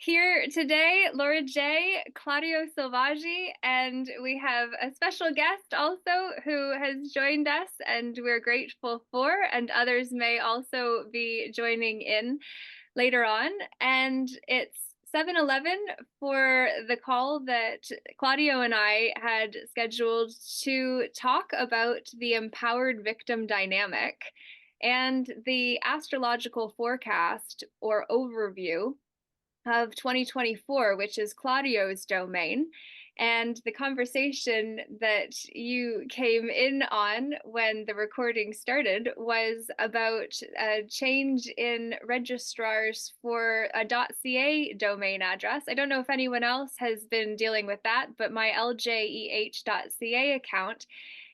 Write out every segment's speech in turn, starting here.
Here today, Laura J, Claudio Salvaggi, and we have a special guest also who has joined us, and we're grateful for, and others may also be joining in later on. And it's 7:11 for the call that Claudio and I had scheduled to talk about the empowered victim dynamic and the astrological forecast or overview of 2024, which is Claudio's domain. And the conversation that you came in on when the recording started was about a change in registrars for a .ca domain address. I don't know if anyone else has been dealing with that, but my ljeh.ca account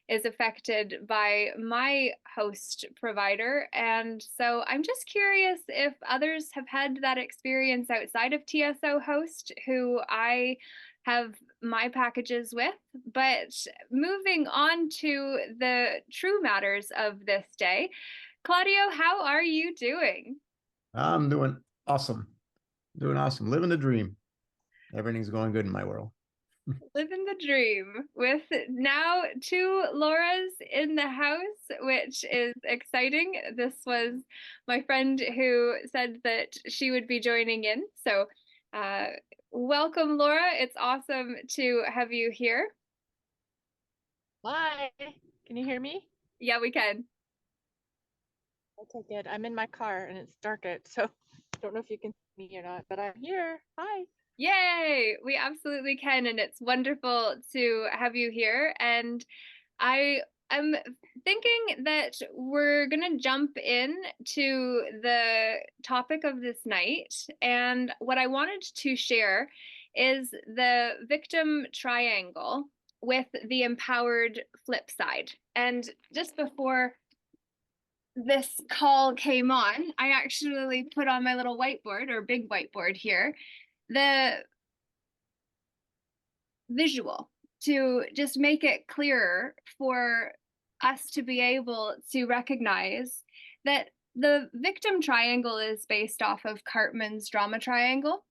is affected by my host provider. And so I'm just curious if others have had that experience outside of TSO Host, who I have my packages with. But moving on to the true matters of this day, Claudio, how are you doing? I'm doing awesome. Doing awesome. Living the dream. Everything's going good in my world. Living the dream with now two Lauras in the house, which is exciting. This was my friend who said that she would be joining in. So, uh, welcome, Laura. It's awesome to have you here. Hi, can you hear me? Yeah, we can. Okay, good. I'm in my car and it's dark out, so I don't know if you can see me or not, but I'm here. Hi. Yay! We absolutely can, and it's wonderful to have you here. And I am thinking that we're going to jump in to the topic of this night. And what I wanted to share is the victim triangle with the empowered flip side. And just before this call came on, I actually put on my little whiteboard or big whiteboard here the visual to just make it clearer for us to be able to recognize that the victim triangle is based off of Cartman's drama triangle.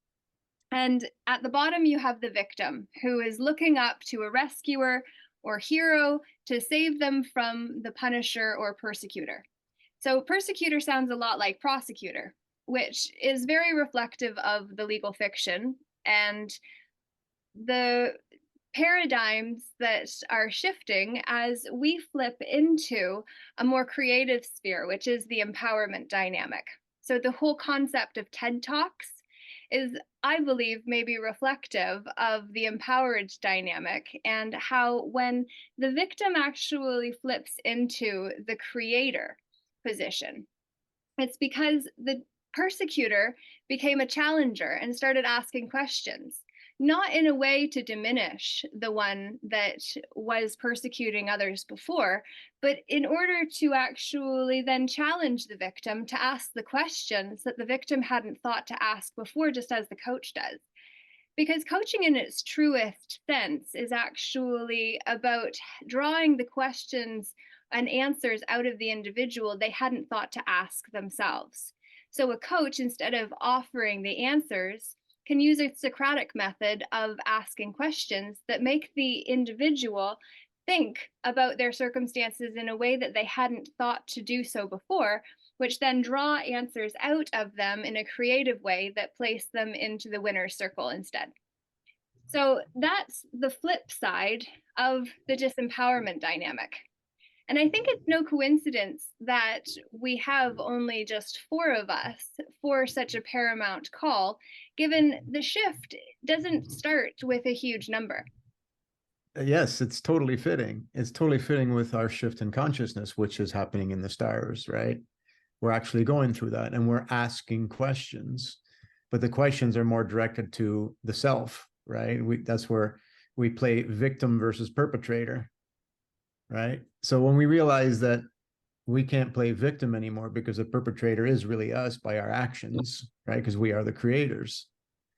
And at the bottom, you have the victim who is looking up to a rescuer or hero to save them from the punisher or persecutor. So, persecutor sounds a lot like prosecutor, which is very reflective of the legal fiction and the paradigms that are shifting as we flip into a more creative sphere, which is the empowerment dynamic. So the whole concept of TED Talks is, I believe, maybe reflective of the empowered dynamic and how when the victim actually flips into the creator position, it's because the persecutor became a challenger and started asking questions, not in a way to diminish the one that was persecuting others before, but in order to actually then challenge the victim to ask the questions that the victim hadn't thought to ask before, just as the coach does. Because coaching in its truest sense is actually about drawing the questions and answers out of the individual they hadn't thought to ask themselves. So a coach, instead of offering the answers, can use a Socratic method of asking questions that make the individual think about their circumstances in a way that they hadn't thought to do so before, which then draw answers out of them in a creative way that place them into the winner's circle instead. So that's the flip side of the disempowerment dynamic. And I think it's no coincidence that we have only just four of us for such a paramount call, given the shift doesn't start with a huge number. Yes, it's totally fitting. It's totally fitting with our shift in consciousness, which is happening in the stars, right? We're actually going through that and we're asking questions, but the questions are more directed to the self, right? That's where we play victim versus perpetrator, right? So when we realize that we can't play victim anymore because the perpetrator is really us by our actions, right? Because we are the creators.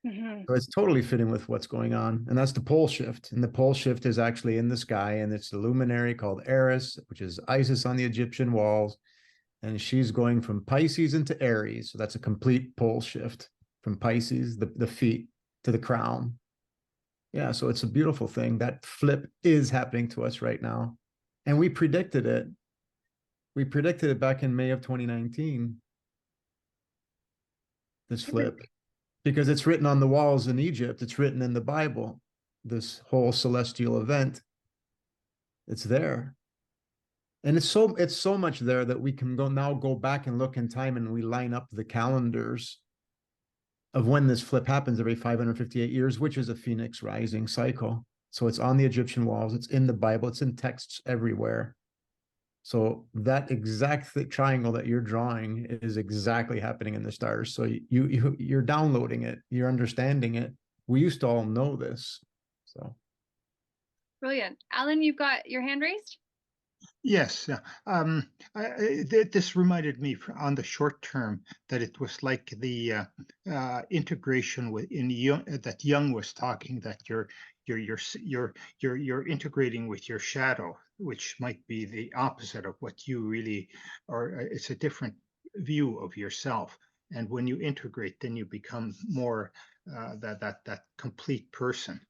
Mm-hmm. So it's totally fitting with what's going on. And that's the pole shift. And the pole shift is actually in the sky. And it's the luminary called Eris, which is Isis on the Egyptian walls. And she's going from Pisces into Aries. So that's a complete pole shift. from Pisces, the feet to the crown. Yeah, so it's a beautiful thing. That flip is happening to us right now. And we predicted it. We predicted it back in May of 2019, this flip, because it's written on the walls in Egypt. It's written in the Bible, this whole celestial event. It's there. And it's so much there that we can go back and look in time, and we line up the calendars of when this flip happens every 558 years, which is a phoenix rising cycle. So it's on the Egyptian walls, it's in the Bible, it's in texts everywhere. So that exact triangle that you're drawing is exactly happening in the stars. So you're downloading it, you're understanding it. We used to all know this. So Brilliant. Alan, you've got your hand raised? Yes, this reminded me on the short term that it was like the integration within Jung, that Jung was talking, that you're integrating with your shadow, which might be the opposite of what you really, or it's a different view of yourself. And when you integrate, then you become more that complete person.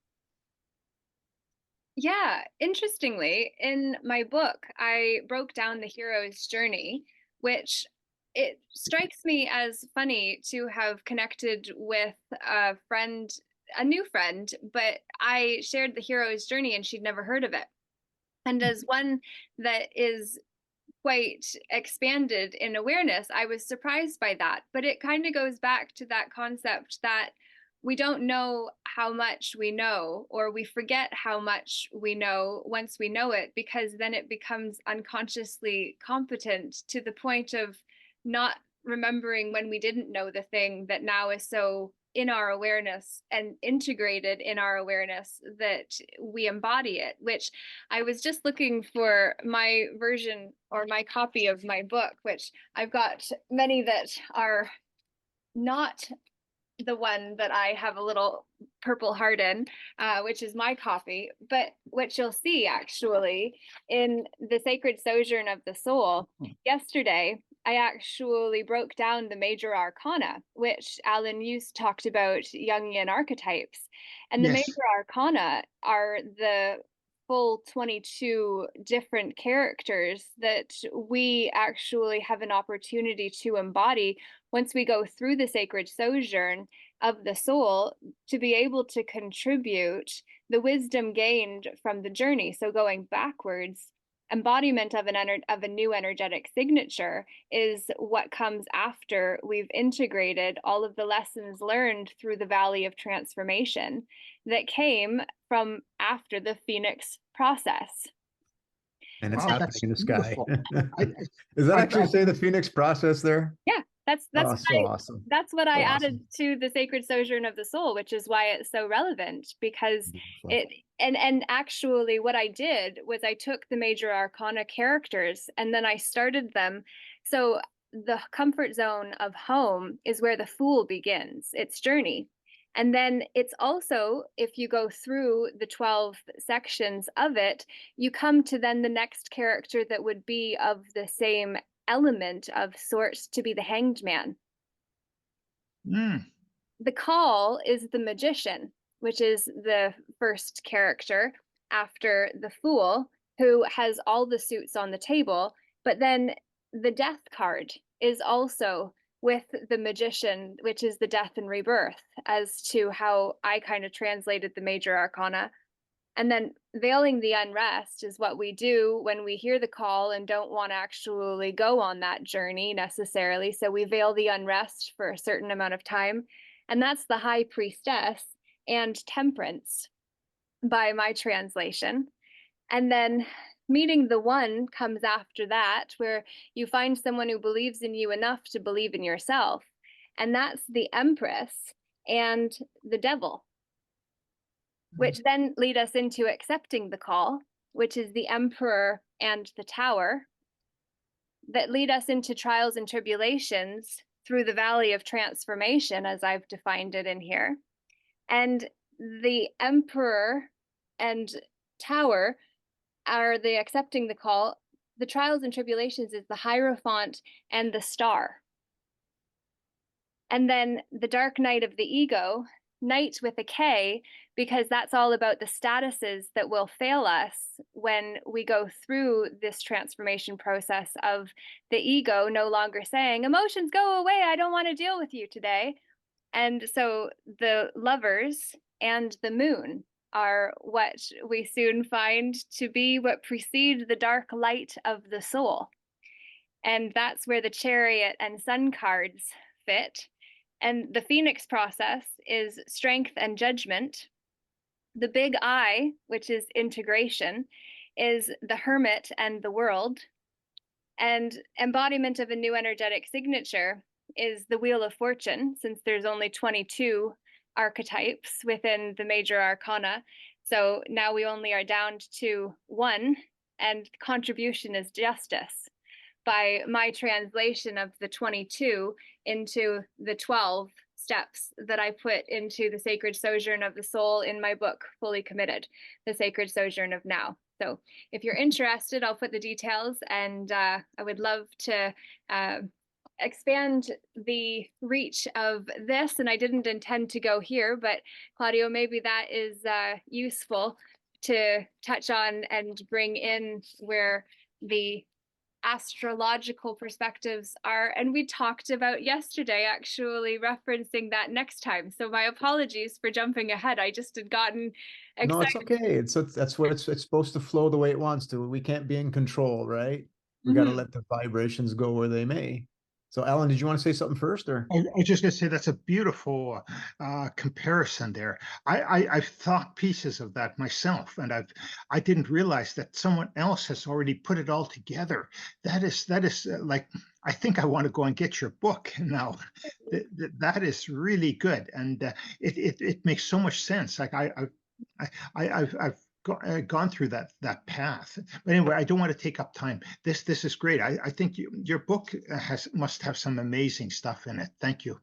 Yeah, interestingly, in my book, I broke down the hero's journey, which it strikes me as funny to have connected with a friend, a new friend, but I shared the hero's journey and she'd never heard of it. And as one that is quite expanded in awareness, I was surprised by that. But it kind of goes back to that concept that we don't know how much we know, or we forget how much we know once we know it, because then it becomes unconsciously competent to the point of not remembering when we didn't know the thing that now is so in our awareness and integrated in our awareness that we embody it. Which I was just looking for my version or my copy of my book, which I've got many that are not the one that I have a little purple heart in, which is my copy, but what you'll see actually in the Sacred Sojourn of the Soul, yesterday, I actually broke down the major arcana, which Alan used talked about Jungian archetypes. And the Yes. major arcana are the full 22 different characters that we actually have an opportunity to embody once we go through the sacred sojourn of the soul, to be able to contribute the wisdom gained from the journey. So going backwards, embodiment of a new energetic signature is what comes after we've integrated all of the lessons learned through the valley of transformation that came from after the phoenix process. And it's Wow, happening that's in the sky. beautiful. Does that actually say the phoenix process there? Yeah, that's Oh, so awesome. that's what I So added awesome. to the sacred sojourn of the soul, which is why it's so relevant, because Beautiful. it and actually what I did was I took the major arcana characters and then I started them. So the comfort zone of home is where the fool begins its journey. And then it's also, if you go through the 12 sections of it, you come to then the next character that would be of the same element of sorts, to be the hanged man. Mm. The call is the magician, which is the first character after the fool, who has all the suits on the table. But then the death card is also with the magician, which is the death and rebirth, as to how I kind of translated the major arcana. And then veiling the unrest is what we do when we hear the call and don't want to actually go on that journey necessarily. So we veil the unrest for a certain amount of time. And that's the high priestess and temperance by my translation. And then meeting the one comes after that, where you find someone who believes in you enough to believe in yourself. And that's the empress and the devil, which then lead us into accepting the call, which is the emperor and the tower, that lead us into trials and tribulations through the valley of transformation, as I've defined it in here. And the emperor and tower are the accepting the call. The trials and tribulations is the Hierophant and the star. And then the dark night of the ego, night with a K, because that's all about the statuses that will fail us when we go through this transformation process of the ego no longer saying, emotions, go away, I don't want to deal with you today. And so the lovers and the moon are what we soon find to be what precede the dark light of the soul. And that's where the chariot and sun cards fit. And the phoenix process is strength and judgment. The big I, which is integration, is the hermit and the world. And embodiment of a new energetic signature is the Wheel of Fortune, since there's only 22 archetypes within the major arcana. So now we only are down to one, and contribution is justice. By my translation of the 22 into the 12 steps that I put into the Sacred Sojourn of the Soul in my book, Fully Committed, the Sacred Sojourn of Now. So if you're interested, I'll put the details, and I would love to expand the reach of this. And I didn't intend to go here, but Claudio, maybe that is useful to touch on and bring in where the astrological perspectives are. And we talked about yesterday actually referencing that next time. So my apologies for jumping ahead. I just had gotten excited. No, it's okay. That's what it's supposed to flow the way it wants to. We can't be in control, right? We got to let the vibrations go where they may. So, Alan, did you want to say something first, or? I was just going to say that's a beautiful comparison there. I've thought pieces of that myself, and I didn't realize that someone else has already put it all together. That is like, I think I want to go and get your book now. That is really good, and it makes so much sense. Like I've gone through that path. But anyway, I don't want to take up time. This is great. I think your book must have some amazing stuff in it. Thank you.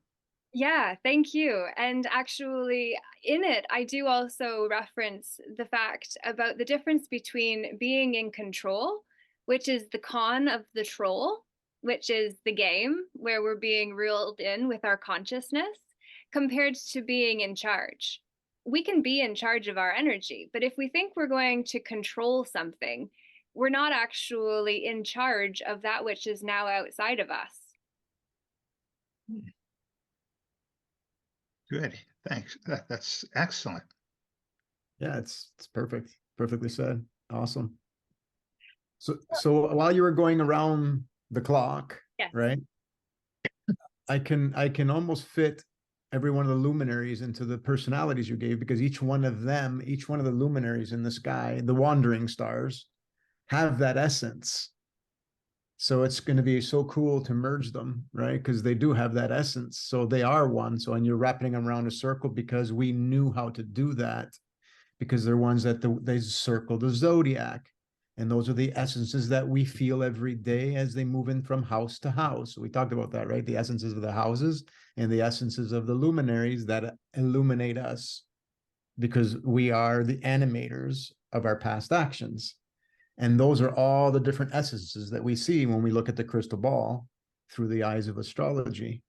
Yeah, thank you. And actually, in it, I do also reference the fact about the difference between being in control, which is the con of the troll, which is the game where we're being reeled in with our consciousness, compared to being in charge. We can be in charge of our energy, but if we think we're going to control something, we're not actually in charge of that which is now outside of us. Good. Thanks. That's excellent. Yeah, it's perfect. Perfectly said. Awesome. So while you were going around the clock, Yes. right? I can almost fit every one of the luminaries into the personalities you gave, because each one of the luminaries in the sky, the wandering stars, have that essence. So it's going to be so cool to merge them, right? Because they do have that essence. So they are one. So, and you're wrapping them around a circle because we knew how to do that, because they're ones that they circle the zodiac. And those are the essences that we feel every day as they move in from house to house. We talked about that, right? The essences of the houses and the essences of the luminaries that illuminate us, because we are the animators of our past actions. And those are all the different essences that we see when we look at the crystal ball through the eyes of astrology.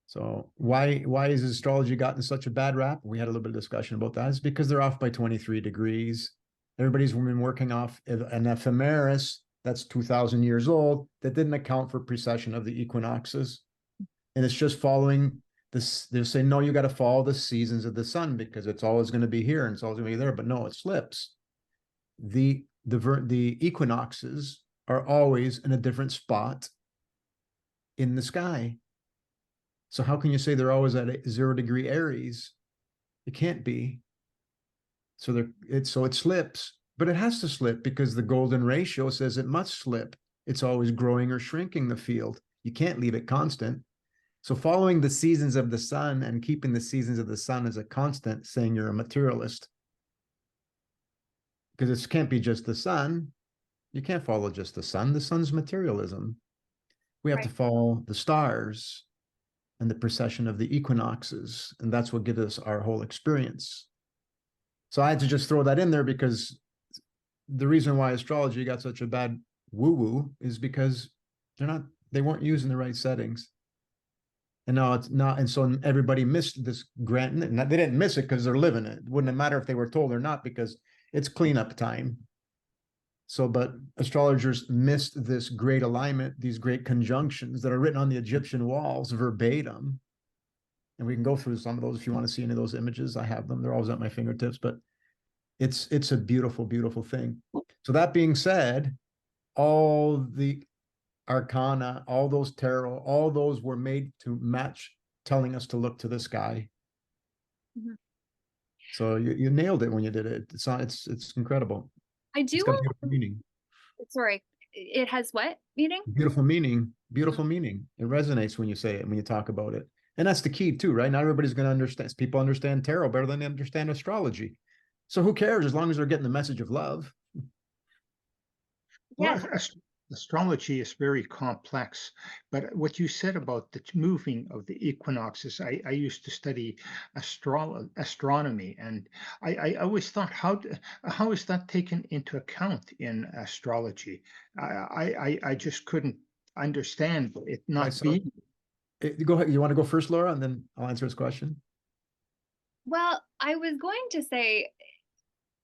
So why has astrology gotten such a bad rap? We had a little bit of discussion about that. It's because they're off by 23 degrees. Everybody's been working off an ephemeris that's 2,000 years old that didn't account for precession of the equinoxes. And it's just following this. They'll say, no, you got to follow the seasons of the sun because it's always going to be here and it's always going to be there. But no, it slips. The equinoxes are always in a different spot in the sky. So how can you say they're always at 0 degree Aries? It can't be. So it slips, but it has to slip because the golden ratio says it must slip. It's always growing or shrinking the field. You can't leave it constant. So following the seasons of the sun and keeping the seasons of the sun as a constant, saying you're a materialist. Because it can't be just the sun. You can't follow just the sun. The sun's materialism. We have to follow the stars and the precession of the equinoxes. And that's what gives us our whole experience. So I had to just throw that in there because the reason why astrology got such a bad woo-woo is because they weren't using the right settings. And now it's not. And so everybody missed this grant. They didn't miss it because they're living it. It wouldn't matter if they were told or not, because it's cleanup time. So, but astrologers missed this great alignment, these great conjunctions that are written on the Egyptian walls verbatim. And we can go through some of those if you want to see any of those images. I have them. They're always at my fingertips, but it's a beautiful, beautiful thing. So that being said, all the arcana, all those tarot, all those were made to match, telling us to look to the sky. Mhm. So you nailed it when you did it. It's incredible. I It's do got beautiful meaning. Sorry, it has what meaning? Beautiful meaning. Beautiful meaning. It resonates when you say it, when you talk about it. And that's the key too, right? Not everybody's going to understand. People understand tarot better than they understand astrology. So who cares as long as they're getting the message of love? Well, Yes. astrology is very complex, but what you said about the moving of the equinoxes, I used to study astronomy, and I always thought, how is that taken into account in astrology? I just couldn't understand it Right. not So being. go ahead. You want to go first, Laura, and then I'll answer his question. Well, I was going to say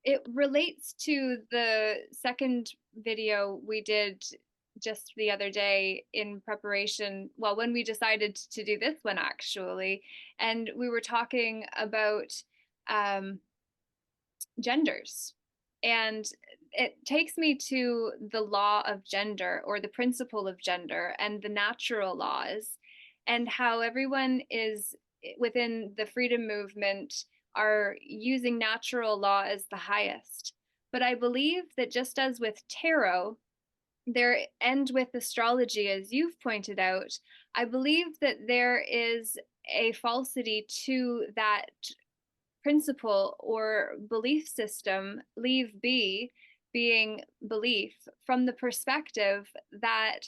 it relates to the second video we did just the other day in preparation. Well, when we decided to do this one, actually, and we were talking about um, genders. And it takes me to the law of gender, or the principle of gender, and the natural laws, and how everyone is within the freedom movement are using natural law as the highest. But I believe that just as with tarot, there and with astrology, as you've pointed out, I believe that there is a falsity to that principle or belief system, leave be being belief, from the perspective that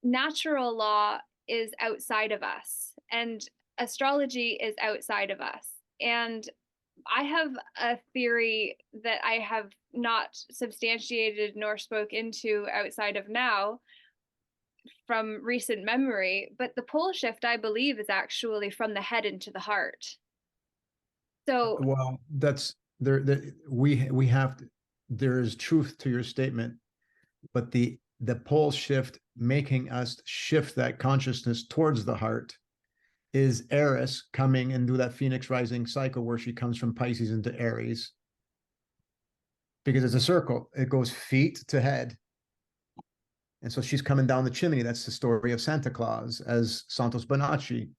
natural law is outside of us and astrology is outside of us. And I have a theory that I have not substantiated nor spoke into outside of now from recent memory, but the pole shift, I believe, is actually from the head into the heart. So, Well, that's there. We have to, there is truth to your statement, but the pole shift, making us shift that consciousness towards the heart, is Eris coming and do that Phoenix rising cycle where she comes from Pisces into Aries, because it's a circle. It goes feet to head. And so she's coming down the chimney. That's the story of Santa Claus, as Santos Bonacci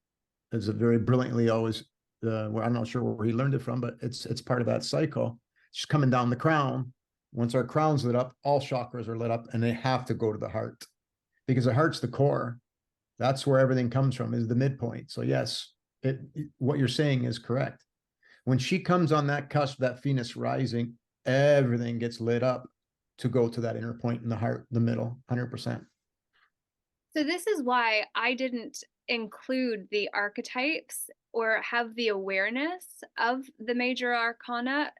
is a very brilliantly always. Well, I'm not sure where he learned it from, but it's part of that cycle. She's coming down the crown. Once our crown's lit up, all chakras are lit up, and they have to go to the heart, because the heart's the core. That's where everything comes from, is the midpoint. So yes, what you're saying is correct. When she comes on that cusp, that Phoenix rising, everything gets lit up to go to that inner point in the heart, the middle, 100%. So this is why I didn't include the archetypes or have the awareness of the major arcana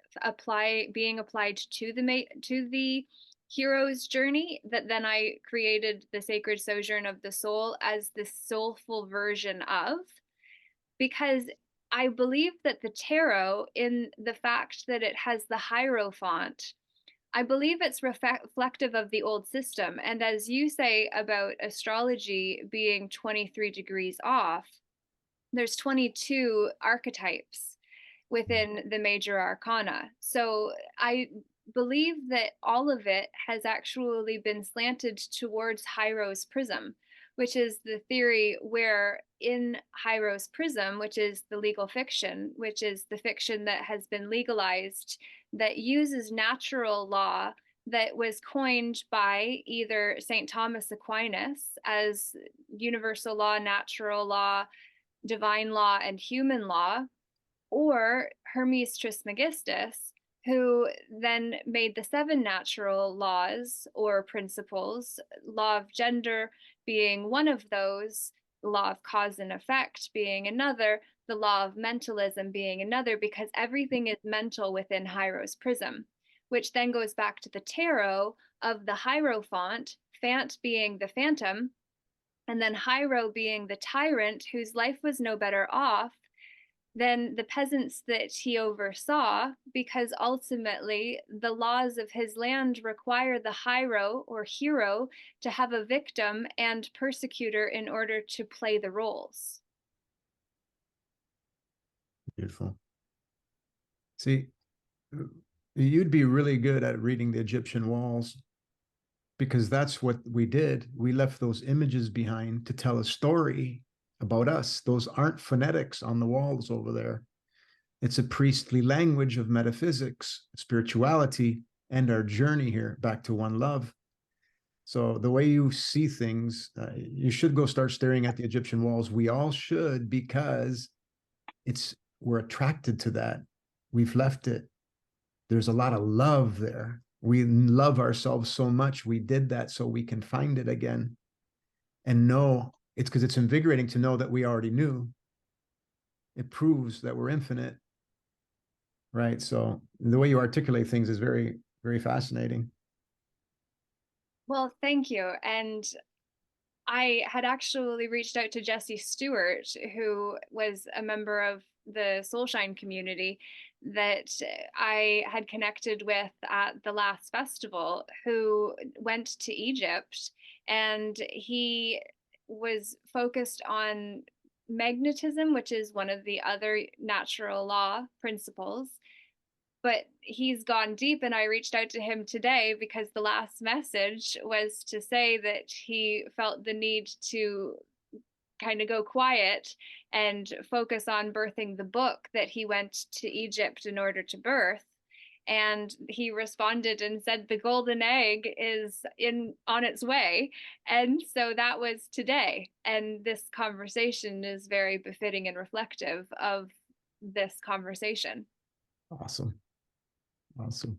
being applied to the hero's journey, that then I created the sacred sojourn of the soul as the soulful version of, because I believe that the tarot, in the fact that it has the hierophant, I believe it's reflective of the old system. And as you say about astrology being 23 degrees off, there's 22 archetypes within the major arcana. So I believe that all of it has actually been slanted towards Hiero's prism, which is the theory where in Hiero's prism, which is the legal fiction, which is the fiction that has been legalized, that uses natural law, that was coined by either St. Thomas Aquinas as universal law, natural law, divine law, and human law, or Hermes Trismegistus, who then made the 7 natural laws or principles, law of gender being one of those, the law of cause and effect being another, the law of mentalism being another, because everything is mental within Hiero's prism, which then goes back to the tarot of the Hierophant, Phant being the phantom, And then Hiero being the tyrant whose life was no better off than the peasants that he oversaw, because ultimately the laws of his land require the Hiero or hero to have a victim and persecutor in order to play the roles. Beautiful. See, you'd be really good at reading the Egyptian walls, because that's what we did. We left those images behind to tell a story about us. Those aren't phonetics on the walls over there. It's a priestly language of metaphysics, spirituality, and our journey here back to one love. So the way you see things, you should go start staring at the Egyptian walls. We all should, because we're attracted to that. We've left it. There's a lot of love there. We love ourselves so much. We did that so we can find it again. And know it's because it's invigorating to know that we already knew. It proves that we're infinite. Right. So the way you articulate things is very, very fascinating. Well, thank you. And I had actually reached out to Jesse Stewart, who was a member of the Soulshine community that I had connected with at the last festival, who went to Egypt, and he was focused on magnetism, which is one of the other natural law principles. But he's gone deep, and I reached out to him today because the last message was to say that he felt the need to kind of go quiet and focus on birthing the book that he went to Egypt in order to birth. And he responded and said the golden egg is on its way. And so that was today, and this conversation is very befitting and reflective of this conversation. Awesome. Awesome.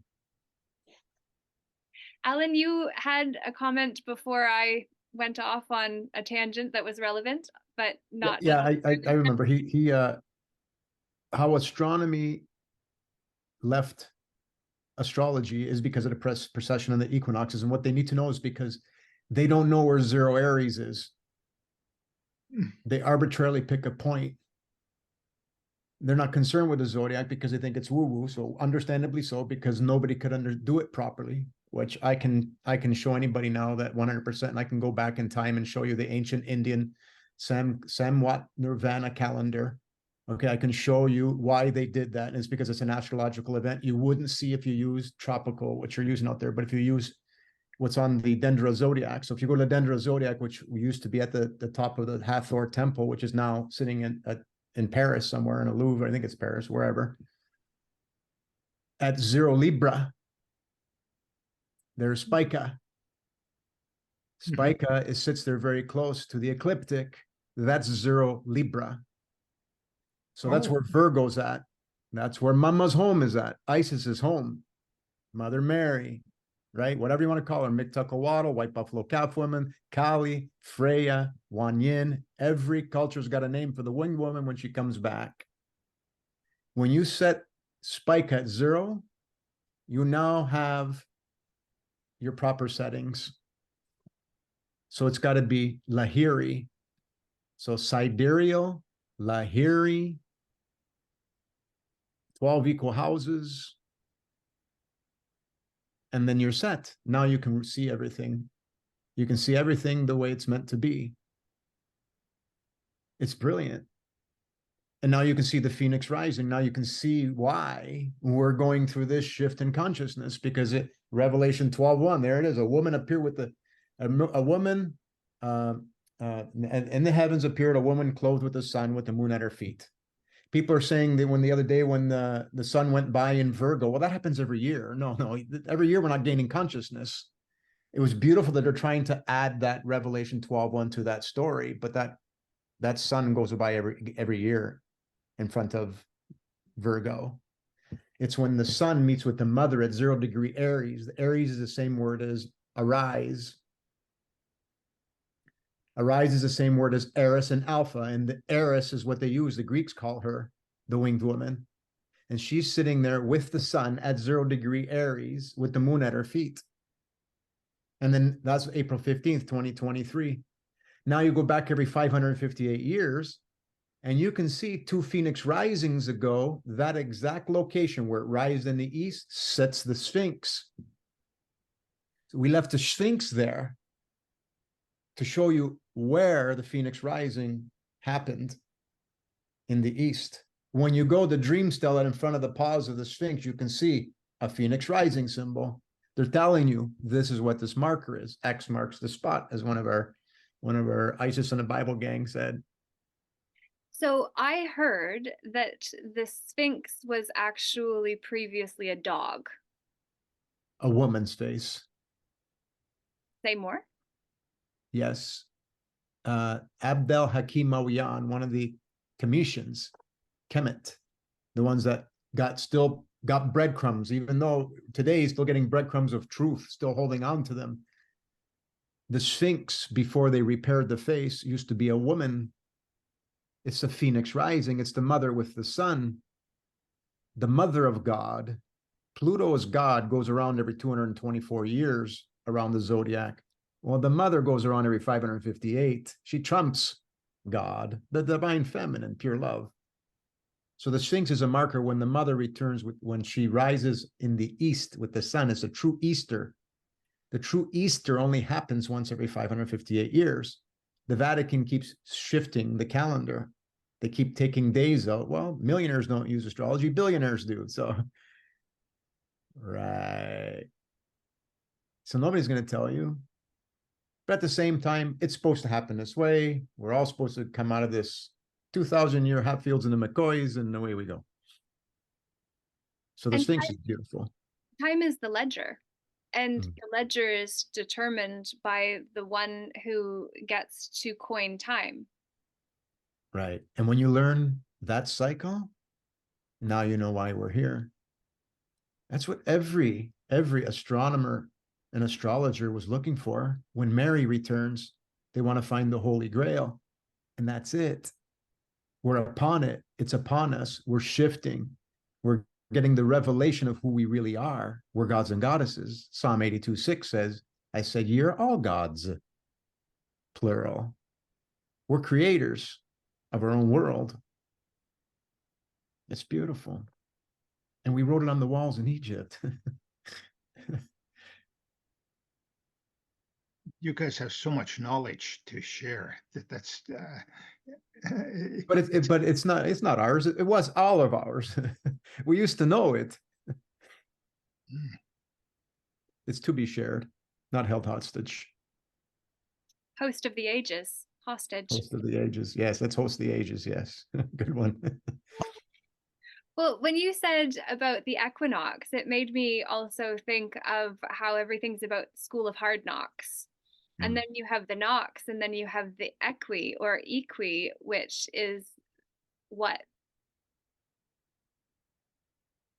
Alan, you had a comment before I went off on a tangent that was relevant, but not. Yeah, I remember he how astronomy left astrology is because of the precession and the equinoxes. And what they need to know is because they don't know where zero Aries is. They arbitrarily pick a point. They're not concerned with the zodiac because they think it's woo-woo. So understandably so, because nobody could do it properly, which I can show anybody now that 100%. And I can go back in time and show you the ancient Indian Samwat Nirvana calendar. Okay, I can show you why they did that. And it's because it's an astrological event. You wouldn't see if you use tropical, what you're using out there, but if you use what's on the Dendra Zodiac. So if you go to Dendra Zodiac, which used to be at the top of the Hathor temple, which is now sitting in Paris somewhere, in a Louvre, I think it's Paris, wherever. At 0 Libra, there's Spica. Spica sits there very close to the ecliptic. That's 0 Libra. So that's where Virgo's at. That's where Mama's home is at. Isis's home. Mother Mary, right? Whatever you want to call her. Mictacawatl, White Buffalo Calf Woman, Kali, Freya, Wan Yin. Every culture's got a name for the winged woman when she comes back. When you set Spike at 0, you now have your proper settings. So it's got to be Lahiri. So sidereal, Lahiri, 12 equal houses. And then you're set. Now you can see everything. You can see everything the way it's meant to be. It's brilliant. And now you can see the Phoenix rising. Now you can see why we're going through this shift in consciousness, because Revelation 12:1, there it is. A woman appeared with a woman, in the heavens appeared a woman clothed with the sun with the moon at her feet. People are saying that the other day when the sun went by in Virgo, well, that happens every year. No, every year we're not gaining consciousness. It was beautiful that they're trying to add that Revelation 12:1 to that story, but that sun goes by every year in front of Virgo. It's when the sun meets with the mother at 0 degree Aries. The Aries is the same word as arise. Arise is the same word as Eris and Alpha, and the Eris is what they use. The Greeks call her the winged woman. And she's sitting there with the sun at 0 degree Aries with the moon at her feet. And then that's April 15th, 2023. Now you go back every 558 years, and you can see 2 Phoenix risings ago, that exact location where it rises in the east sets the Sphinx. So we left the Sphinx there to show you where the Phoenix rising happened in the east. When you go to dream stela in front of the paws of the Sphinx, you can see a Phoenix rising symbol. They're telling you this is what this marker is. X marks the spot, as one of our ISIS and the Bible gang said. So I heard that the Sphinx was actually previously a dog. A woman's face. Say more. Yes. Abdel Hakim Mawiyan, one of the Cometians, Kemet, the ones that still got breadcrumbs, even though today he's still getting breadcrumbs of truth, still holding on to them. The Sphinx, before they repaired the face, used to be a woman. It's the Phoenix rising. It's the mother with the sun, the mother of God. Pluto as God goes around every 224 years around the zodiac. Well, the mother goes around every 558. She trumps God, the divine feminine, pure love. So the Sphinx is a marker when the mother returns, when she rises in the east with the sun. It's a true Easter. The true Easter only happens once every 558 years. The Vatican keeps shifting the calendar. They keep taking days out. Well, millionaires don't use astrology, billionaires do. So, right. So nobody's going to tell you. But at the same time, it's supposed to happen this way. We're all supposed to come out of this 2,000-year Hatfields and the McCoys, and away we go. So the And Sphinx is beautiful. Time is the ledger. And Mm. the ledger is determined by the one who gets to coin time. Right. And when you learn that cycle, now you know why we're here. That's what every astronomer and astrologer was looking for. When Mary returns, they want to find the Holy Grail. And that's it. We're upon it. It's upon us. We're shifting. We're getting the revelation of who we really are. We're gods and goddesses. Psalm 82:6 says, I said, you're all gods, plural. We're creators of our own world. It's beautiful. And we wrote it on the walls in Egypt. You guys have so much knowledge to share that's But it's not ours. It was all of ours. We used to know it. It's to be shared, not held hostage. Host of the ages, hostage. Host of the ages. Yes, let's host the ages. Yes. Good one. Well, when you said about the equinox, it made me also think of how everything's about School of Hard Knocks. And then you have the nox, and then you have the equi or equi, which is what?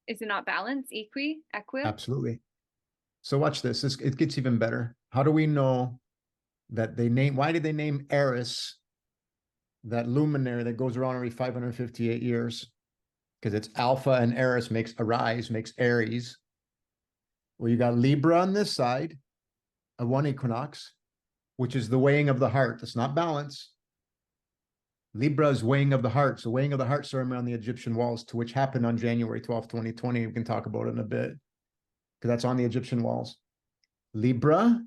Is it not balance? Equi? Equi? Absolutely. So watch this. It gets even better. How do we know that why did they name Eris, that luminary that goes around every 558 years? Because it's Alpha and Eris makes Aries. Well, you got Libra on this side, a one equinox, which is the weighing of the heart. It's not balance. Libra is weighing of the heart. So weighing of the heart ceremony on the Egyptian walls, to which happened on January 12th, 2020. We can talk about it in a bit, because that's on the Egyptian walls. Libra,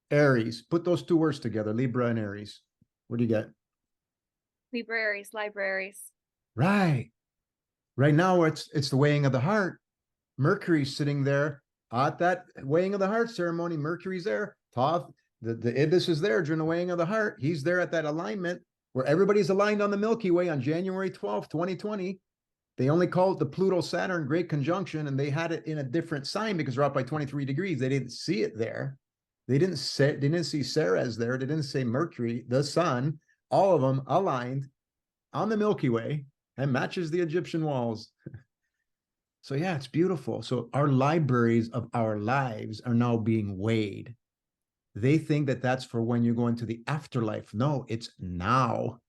Aries. Put those two words together, Libra and Aries. What do you get? Libraries, libraries. Right. Right now, it's the weighing of the heart. Mercury's sitting there at that weighing of the heart ceremony. Mercury's there. Thoth, the Ibis is there during the weighing of the heart. He's there at that alignment where everybody's aligned on the Milky Way on January 12th, 2020. They only called it the Pluto-Saturn Great Conjunction, and they had it in a different sign because they're off by 23 degrees. They didn't see it there. They didn't see Ceres there. They didn't say Mercury, the sun, all of them aligned on the Milky Way and matches the Egyptian walls. So yeah, it's beautiful. So our libraries of our lives are now being weighed. They think that that's for when you go into the afterlife. No, it's now.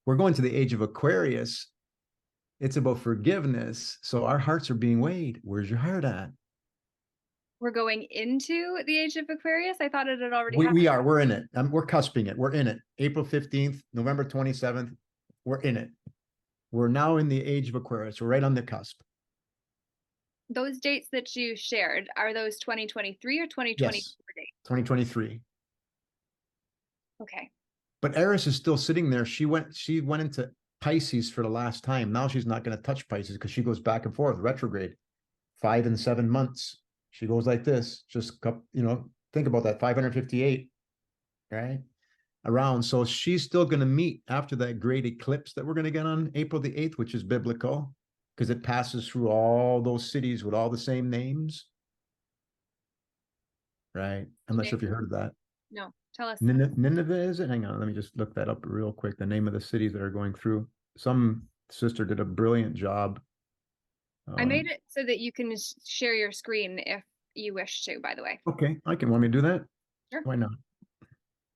We're going to the age of Aquarius. It's about forgiveness. So our hearts are being weighed. Where's your heart at? We're going into the age of Aquarius? I thought it had already We happened. are. We're in it. We're cusping it. We're in it. April 15th, November 27th. We're in it. We're now in the age of Aquarius. We're right on the cusp. Those dates that you shared, are those 2023 or 2024 Yes. dates? 2023. Okay. But Eris is still sitting there. She went into Pisces for the last time. Now she's not going to touch Pisces because she goes back and forth, retrograde, 5 and 7 months. She goes like this, just, think about that, 558, right? Around. So she's still going to meet after that great eclipse that we're going to get on April the 8th, which is biblical because it passes through all those cities with all the same names. Right. I'm not sure if you heard of that. No, tell us. Nineveh, is it? Hang on, let me just look that up real quick. The name of the cities that are going through. Some sister did a brilliant job. I made it so that you can share your screen if you wish to, by the way. Okay, want me to do that? Sure. Why not?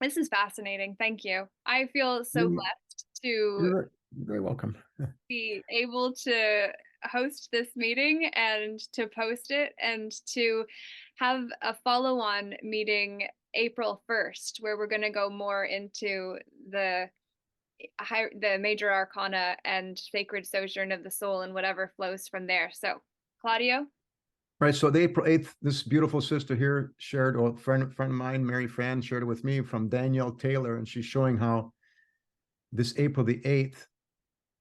This is fascinating. Thank you. I feel so blessed to You're very welcome. be able to host this meeting and to post it and to have a follow-on meeting April 1st, where we're going to go more into the major arcana and sacred sojourn of the soul and whatever flows from there. So, Claudio? Right. So the April 8th, this beautiful sister here shared, or friend of mine, Mary Fran, shared it with me from Danielle Taylor, and she's showing how this April the 8th,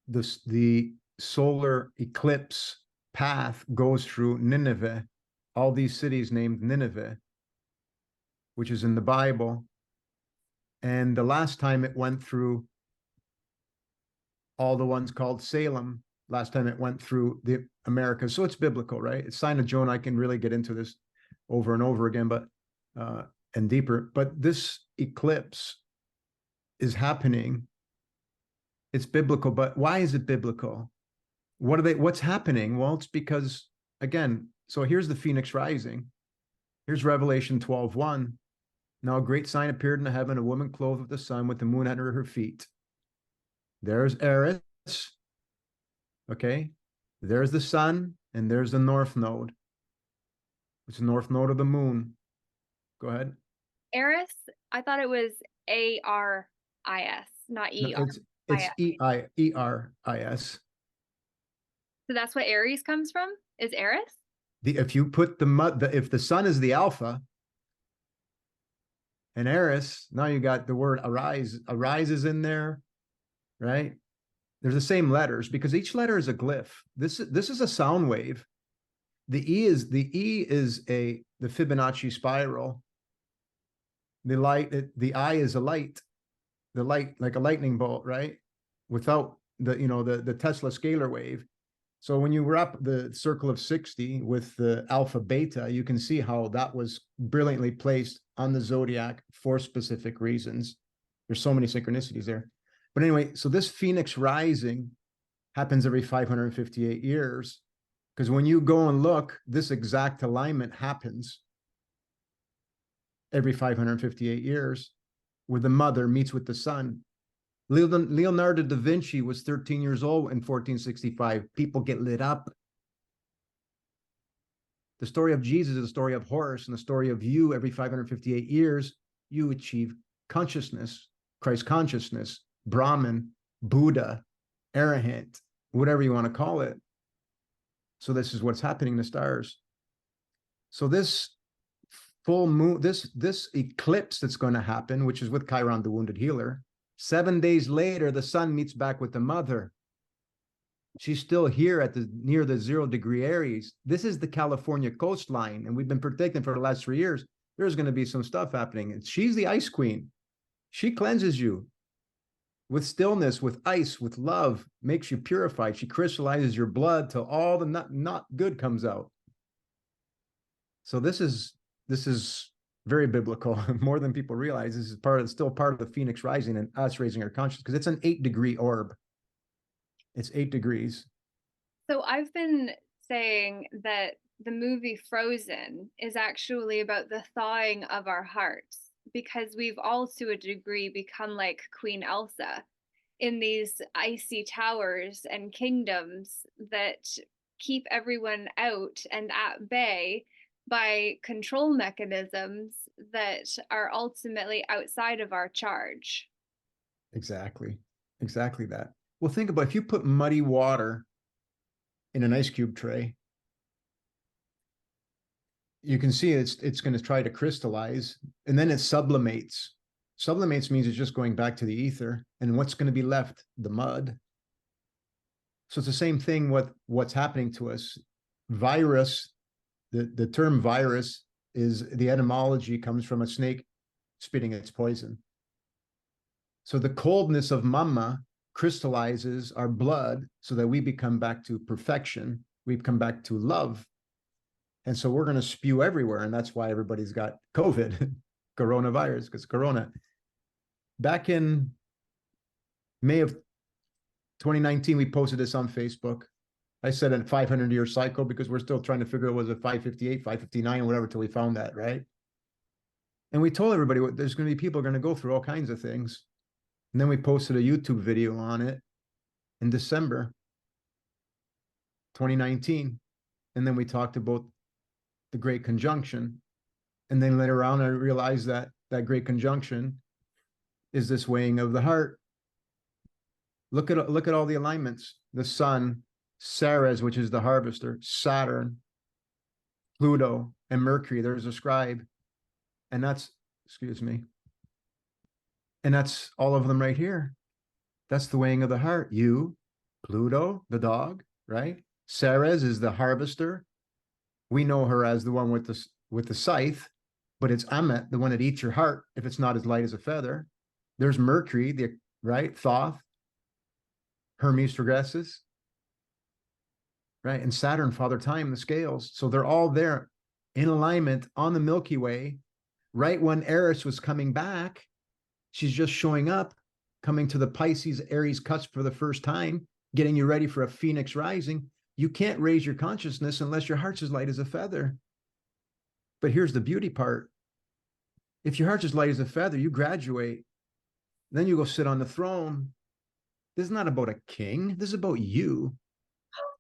the solar eclipse path goes through Nineveh, all these cities named Nineveh, which is in the Bible. And the last time it went through all the ones called Salem, last time it went through the Americas. So it's biblical, right? It's sign of Jonah. I can really get into this over and over again, but and deeper. But this eclipse is happening. It's biblical, but why is it biblical? What's happening? Well, it's because, again, so here's the Phoenix rising. Here's Revelation 12:1. Now a great sign appeared in the heaven, a woman clothed with the sun with the moon under her feet. There's Eris. Okay. There's the sun, and there's the north node. It's the north node of the moon. Go ahead. Eris, I thought it was ARIS, not No, ER. it's ERIS. So that's what Aries comes from? Is Eris? If you put if the sun is the alpha, and Eris, now you got the word arise. Arise is in there, right? They're the same letters because each letter is a glyph. This is a sound wave. The E is the Fibonacci spiral. The I is a light. The light, like a lightning bolt, right? Without the Tesla scalar wave. So when you wrap the circle of 60 with the alpha beta, you can see how that was brilliantly placed on the zodiac for specific reasons. There's so many synchronicities there. But anyway, so this Phoenix rising happens every 558 years, because when you go and look, this exact alignment happens every 558 years, where the mother meets with the son. Leonardo da Vinci was 13 years old in 1465. People get lit up. The story of Jesus is the story of Horus, and the story of you every 558 years, you achieve consciousness, Christ consciousness, Brahman, Buddha, Arahant, whatever you want to call it. So this is what's happening in the stars. So this full moon, this eclipse that's going to happen, which is with Chiron, the wounded healer, 7 days later, the sun meets back with the mother. She's still here at near the 0 degree Aries. This is the California coastline, and we've been predicting for the last 3 years there's going to be some stuff happening. And she's the ice queen. She cleanses you with stillness, with ice, with love, makes you purified. She crystallizes your blood till all the not good comes out. So this is very biblical, more than people realize. This is still part of the Phoenix rising and us raising our consciousness, because it's an 8 degree orb. It's 8 degrees. So I've been saying that the movie Frozen is actually about the thawing of our hearts, because we've all to a degree become like Queen Elsa in these icy towers and kingdoms that keep everyone out and at bay, by control mechanisms that are ultimately outside of our charge. Exactly. Exactly that. Well, think about if you put muddy water in an ice cube tray, you can see it's going to try to crystallize, and then it sublimates. Sublimates means it's just going back to the ether, and what's going to be left? The mud. So it's the same thing with what's happening to us. Virus, the term virus is, the etymology comes from a snake spitting its poison. So the coldness of mama crystallizes our blood so that we become back to perfection. We come back to love. And so we're going to spew everywhere. And that's why everybody's got COVID, coronavirus, because corona. Back in May of 2019, we posted this on Facebook. I said a 500-year cycle because we're still trying to figure out, was it 558, 559, whatever, till we found that, right? And we told everybody there's going to be people going to go through all kinds of things. And then we posted a YouTube video on it in December 2019. And then we talked about the Great Conjunction. And then later on, I realized that that Great Conjunction is this weighing of the heart. Look at all the alignments. The sun, Ceres, which is the harvester, Saturn, Pluto, and Mercury. There's a scribe. And that's, excuse me. And that's all of them right here. That's the weighing of the heart. You, Pluto, the dog, right? Ceres is the harvester. We know her as the one with the scythe, but it's Amet, the one that eats your heart if it's not as light as a feather. There's Mercury, the right, Thoth, Hermes Trismegistus, right? And Saturn, Father Time, the scales. So they're all there in alignment on the Milky Way. Right when Eris was coming back, she's just showing up, coming to the Pisces Aries cusp for the first time, getting you ready for a Phoenix rising. You can't raise your consciousness unless your heart's as light as a feather. But here's the beauty part. If your heart's as light as a feather, you graduate. Then you go sit on the throne. This is not about a king. This is about you.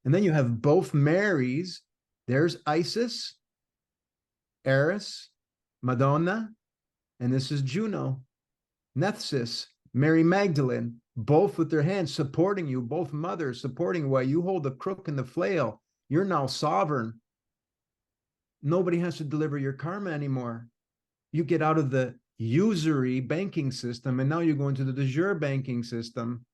And then you have both Marys. There's Isis, Eris, Madonna, and this is Juno, Nephthys, Mary Magdalene, both with their hands supporting you, both mothers supporting while you hold the crook and the flail. You're now sovereign. Nobody has to deliver your karma anymore. You get out of the usury banking system, and now you go into the de jure banking system.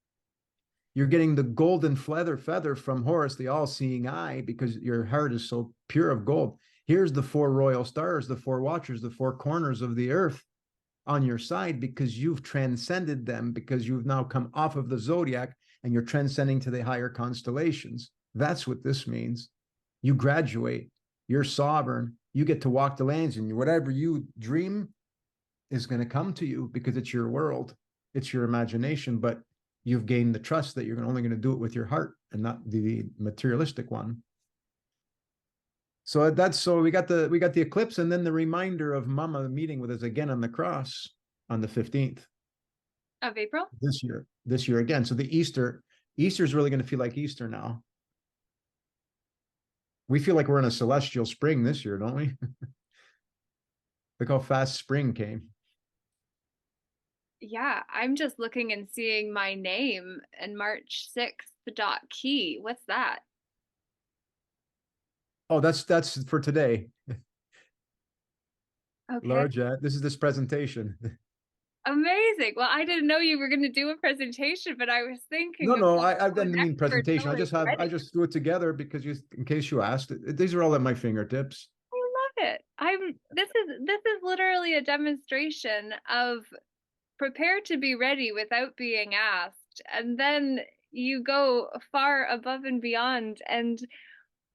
You're getting the golden feather from Horus, the all-seeing eye, because your heart is so pure of gold. Here's the four royal stars, the four watchers, the four corners of the earth on your side, because you've transcended them, because you've now come off of the zodiac and you're transcending to the higher constellations. That's what this means. You graduate, you're sovereign, you get to walk the lands, and whatever you dream is going to come to you because it's your world, it's your imagination, but you've gained the trust that you're only going to do it with your heart and not the materialistic one. So we got the eclipse, and then the reminder of Mama meeting with us again on the cross on the 15th Of April? this year again. So the Easter is really going to feel like Easter now. We feel like we're in a celestial spring this year, don't we? Look how fast spring came. Yeah, I'm just looking and seeing my name and March 6th key. What's that? Oh, that's for today. Okay. Laura Jet, this is this presentation. Amazing. Well, I didn't know you were going to do a presentation, but I was thinking No, of I didn't mean presentation. I ready. just threw it together because in case you asked, these are all at my fingertips. I love it. This is literally a demonstration of prepare to be ready without being asked, and then you go far above and beyond and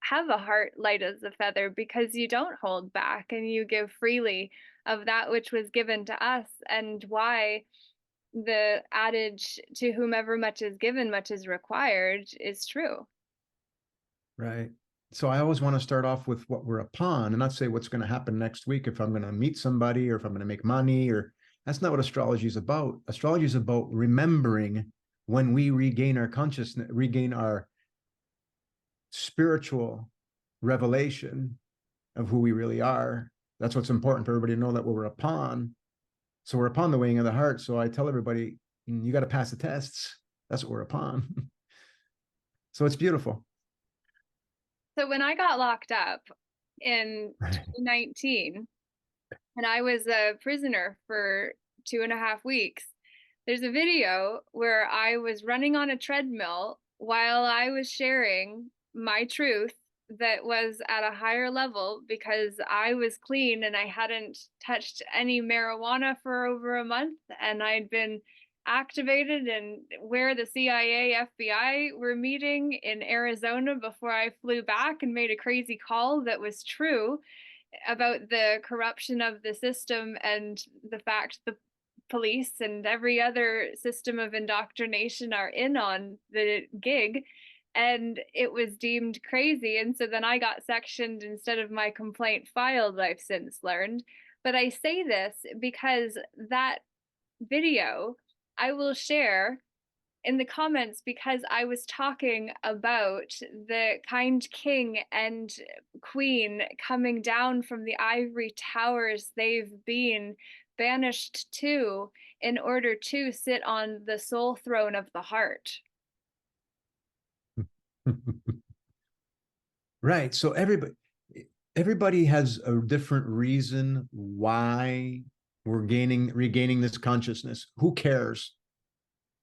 have a heart light as a feather because you don't hold back and you give freely of that which was given to us, and why the adage to whomever much is given, much is required is true. Right. So I always want to start off with what we're upon and not say what's going to happen next week, if I'm going to meet somebody or if I'm going to make money, or that's not what astrology is about. Astrology is about remembering when we regain our consciousness, regain our spiritual revelation, of who we really are. That's what's important for everybody to know, that we're a pawn. So we're upon the weighing of the heart. So I tell everybody, you got to pass the tests. That's what we're upon. So it's beautiful. So when I got locked up in 2019 and I was a prisoner for 2.5 weeks, there's a video where I was running on a treadmill while I was sharing my truth that was at a higher level because I was clean and I hadn't touched any marijuana for over a month, and I'd been activated and where the CIA, FBI were meeting in Arizona before I flew back and made a crazy call that was true about the corruption of the system and the fact the police and every other system of indoctrination are in on the gig, and it was deemed crazy. And so then I got sectioned instead of my complaint filed, I've since learned. But I say this because that video I will share in the comments because I was talking about the kind king and queen coming down from the ivory towers they've been banished to in order to sit on the soul throne of the heart. Right. So everybody has a different reason why we're regaining this consciousness. Who cares?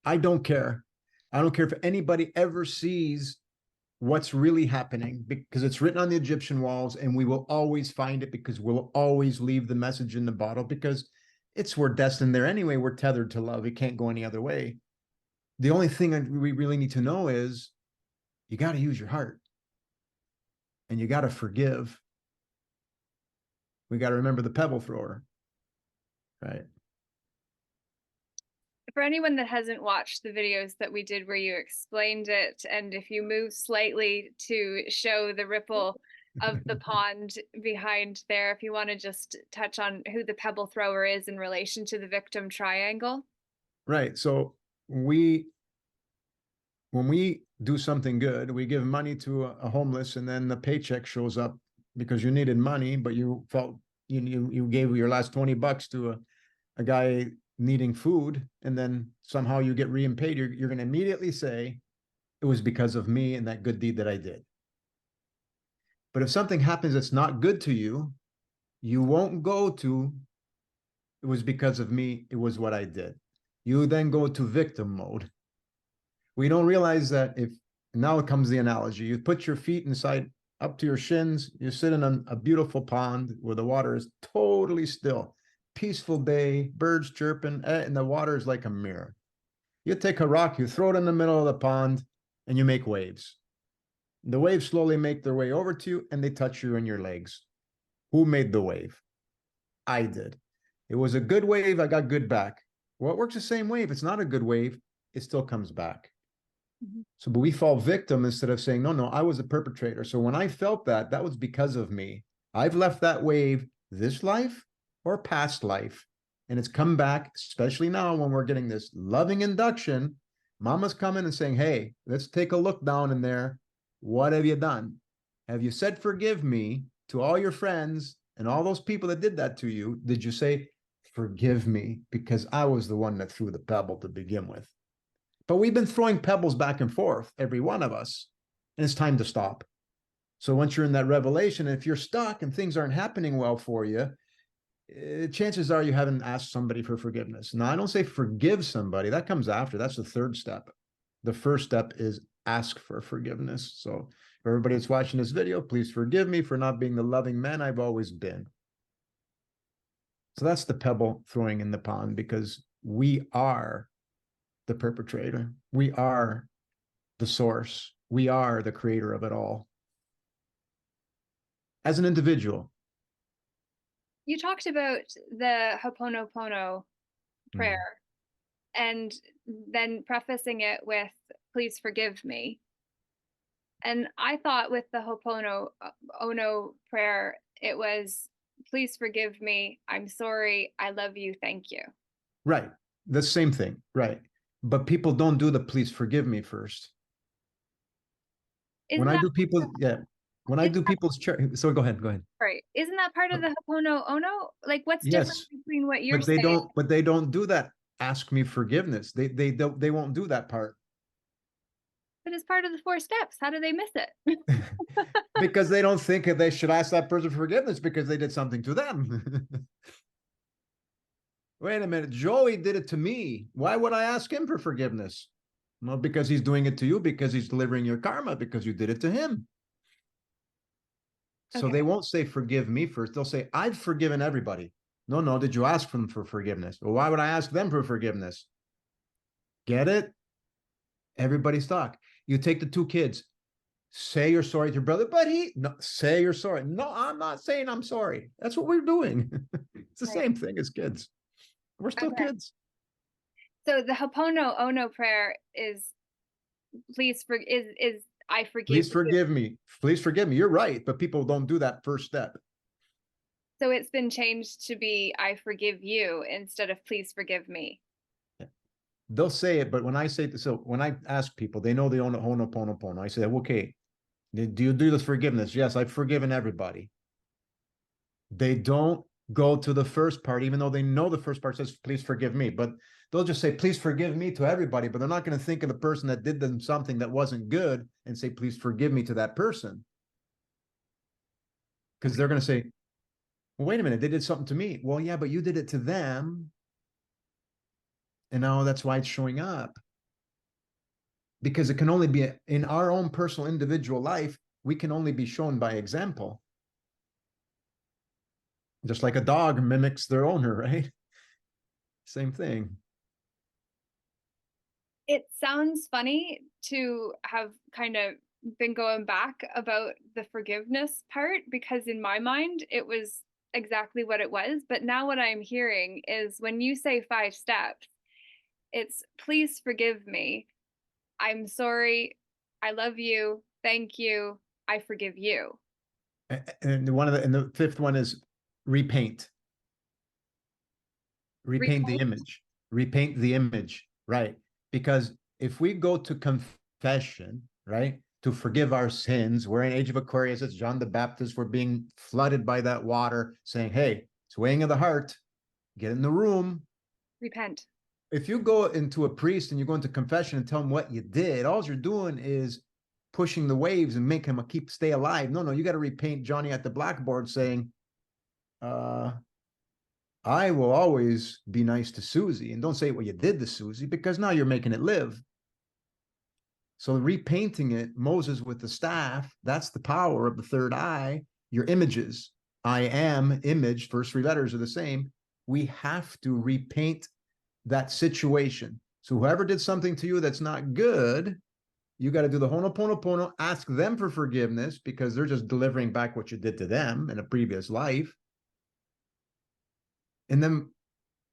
I don't care. I don't care if anybody ever sees what's really happening, because it's written on the Egyptian walls, and we will always find it because we'll always leave the message in the bottle, because we're destined there anyway. We're tethered to love. It can't go any other way. The only thing we really need to know is you got to use your heart and you got to forgive. We got to remember the pebble thrower, right? For anyone that hasn't watched the videos that we did where you explained it, and if you move slightly to show the ripple of the pond behind there, if you want to just touch on who the pebble thrower is in relation to the victim triangle. Right. So when we do something good, we give money to a homeless, and then the paycheck shows up because you needed money, but you felt you gave your last $20 to a guy needing food, and then somehow you get repaid. You're going to immediately say it was because of me and that good deed that I did. But if something happens that's not good to you, you won't go to it was because of me, it was what I did. You then go to victim mode. We don't realize that if now comes the analogy. You put your feet inside up to your shins, you sit in a beautiful pond where the water is totally still, peaceful bay, birds chirping, and the water is like a mirror. You take a rock, you throw it in the middle of the pond, and you make waves. The waves slowly make their way over to you, and they touch you in your legs. Who made the wave? I did. It was a good wave, I got good back. Well, it works the same way. If it's not a good wave, it still comes back. So, but we fall victim instead of saying, no, I was a perpetrator. So when I felt that was because of me. I've left that wave this life or past life, and it's come back, especially now when we're getting this loving induction. Mama's coming and saying, hey, let's take a look down in there. What have you done? Have you said forgive me to all your friends and all those people that did that to you? Did you say forgive me because I was the one that threw the pebble to begin with? But we've been throwing pebbles back and forth, every one of us, and it's time to stop. So once you're in that revelation, if you're stuck and things aren't happening well for you, chances are you haven't asked somebody for forgiveness. Now, I don't say forgive somebody. That comes after. That's the third step. The first step is ask for forgiveness. So for everybody that's watching this video, please forgive me for not being the loving man I've always been. So that's the pebble throwing in the pond, because we are the perpetrator. We are the source. We are the creator of it all. As an individual. You talked about the Ho'oponopono prayer and then prefacing it with, please forgive me. And I thought with the Ho'oponopono prayer, it was, please forgive me. I'm sorry. I love you. Thank you. Right. The same thing. Right. But people don't do the please forgive me first. When I do people, yeah. when I do people's chart. So go ahead, go ahead. Right. Isn't that part of the Hopono Ono? Like, what's different Yes, between what you're but they saying? don't do that. Ask me forgiveness. They won't do that part. But it's part of the 4 steps. How do they miss it? Because they don't think that they should ask that person forgiveness because they did something to them. Wait a minute, Joey did it to me. Why would I ask him for forgiveness? Well, because he's doing it to you, because he's delivering your karma, because you did it to him. So Okay. they won't say forgive me first. They'll say, I've forgiven everybody. No, did you ask them for forgiveness? Well, why would I ask them for forgiveness? Get it? Everybody's talk. You take the 2 kids, say you're sorry to your brother, but no, say you're sorry. No, I'm not saying I'm sorry. That's what we're doing. It's the Right. same thing as kids. We're still Okay. kids. So the Hopono Ono prayer is I forgive Please you. forgive me. Please forgive me. You're right, but people don't do that first step. So it's been changed to be I forgive you instead of please forgive me. They'll say it, but when I say so, when I ask people, they know they own Ho'oponopono. I say, okay, do you do this forgiveness? Yes, I've forgiven everybody. They don't go to the first part, even though they know the first part says, please forgive me. But they'll just say, please forgive me to everybody. But they're not going to think of the person that did them something that wasn't good and say, please forgive me to that person. Because they're going to say, well, wait a minute, they did something to me. Well, yeah, but you did it to them. And now that's why it's showing up. Because it can only be in our own personal individual life, we can only be shown by example. Just like a dog mimics their owner, right? Same thing. It sounds funny to have kind of been going back about the forgiveness part because in my mind it was exactly what it was. But now what I'm hearing is when you say 5 steps, it's please forgive me. I'm sorry. I love you. Thank you. I forgive you. And the 5th one is repaint. Repaint the image. Repaint the image, right? Because if we go to confession, right, to forgive our sins, we're in Age of Aquarius, it's John the Baptist, we're being flooded by that water, saying, hey, it's weighing of the heart, get in the room. Repent. If you go into a priest and you go into confession and tell him what you did, all you're doing is pushing the waves and make him stay alive. No, you got to repaint Johnny at the blackboard saying, I will always be nice to Susie. And don't say what you did to Susie, because now you're making it live. So repainting it, Moses with the staff, that's the power of the third eye, your images. I am, image, first 3 letters are the same. We have to repaint that situation. So whoever did something to you that's not good, you got to do the Ho'oponopono, ask them for forgiveness because they're just delivering back what you did to them in a previous life. And then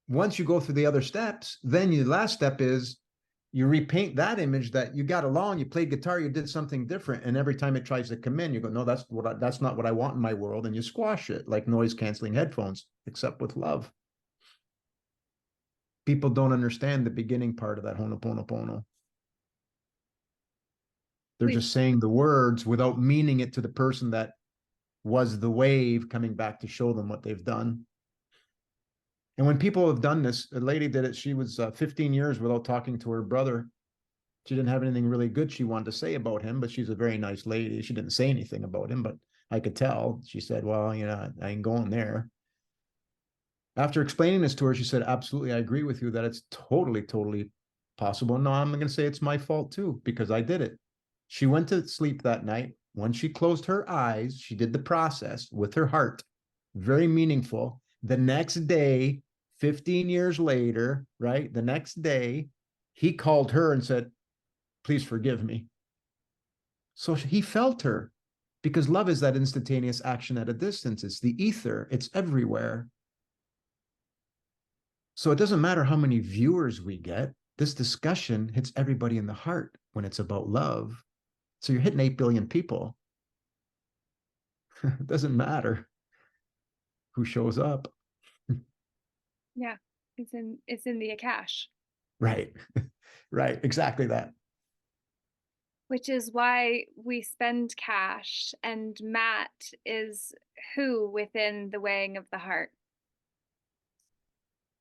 once you go through the other steps, then your last step is you repaint that image that you got along, you played guitar, you did something different, and every time it tries to come in, you go, no, that's not what I want in my world, and you squash it like noise canceling headphones, except with love. People don't understand the beginning part of that Ho'oponopono. They're just saying the words without meaning it to the person that was the wave coming back to show them what they've done. And when people have done this, a lady did it. She was 15 years without talking to her brother. She didn't have anything really good she wanted to say about him, but she's a very nice lady. She didn't say anything about him, but I could tell. She said, well, I ain't going there. After explaining this to her, she said, absolutely, I agree with you that it's totally, totally possible. No, I'm going to say it's my fault too, because I did it. She went to sleep that night. When she closed her eyes, she did the process with her heart. Very meaningful. The next day, 15 years later, right? The next day, he called her and said, please forgive me. So he felt her because love is that instantaneous action at a distance. It's the ether, it's everywhere. So it doesn't matter how many viewers we get. This discussion hits everybody in the heart when it's about love. So you're hitting 8 billion people. It doesn't matter who shows up. Yeah. It's in the Akash. Right. Right. Exactly that. Which is why we spend cash, and Matt is who within the weighing of the heart.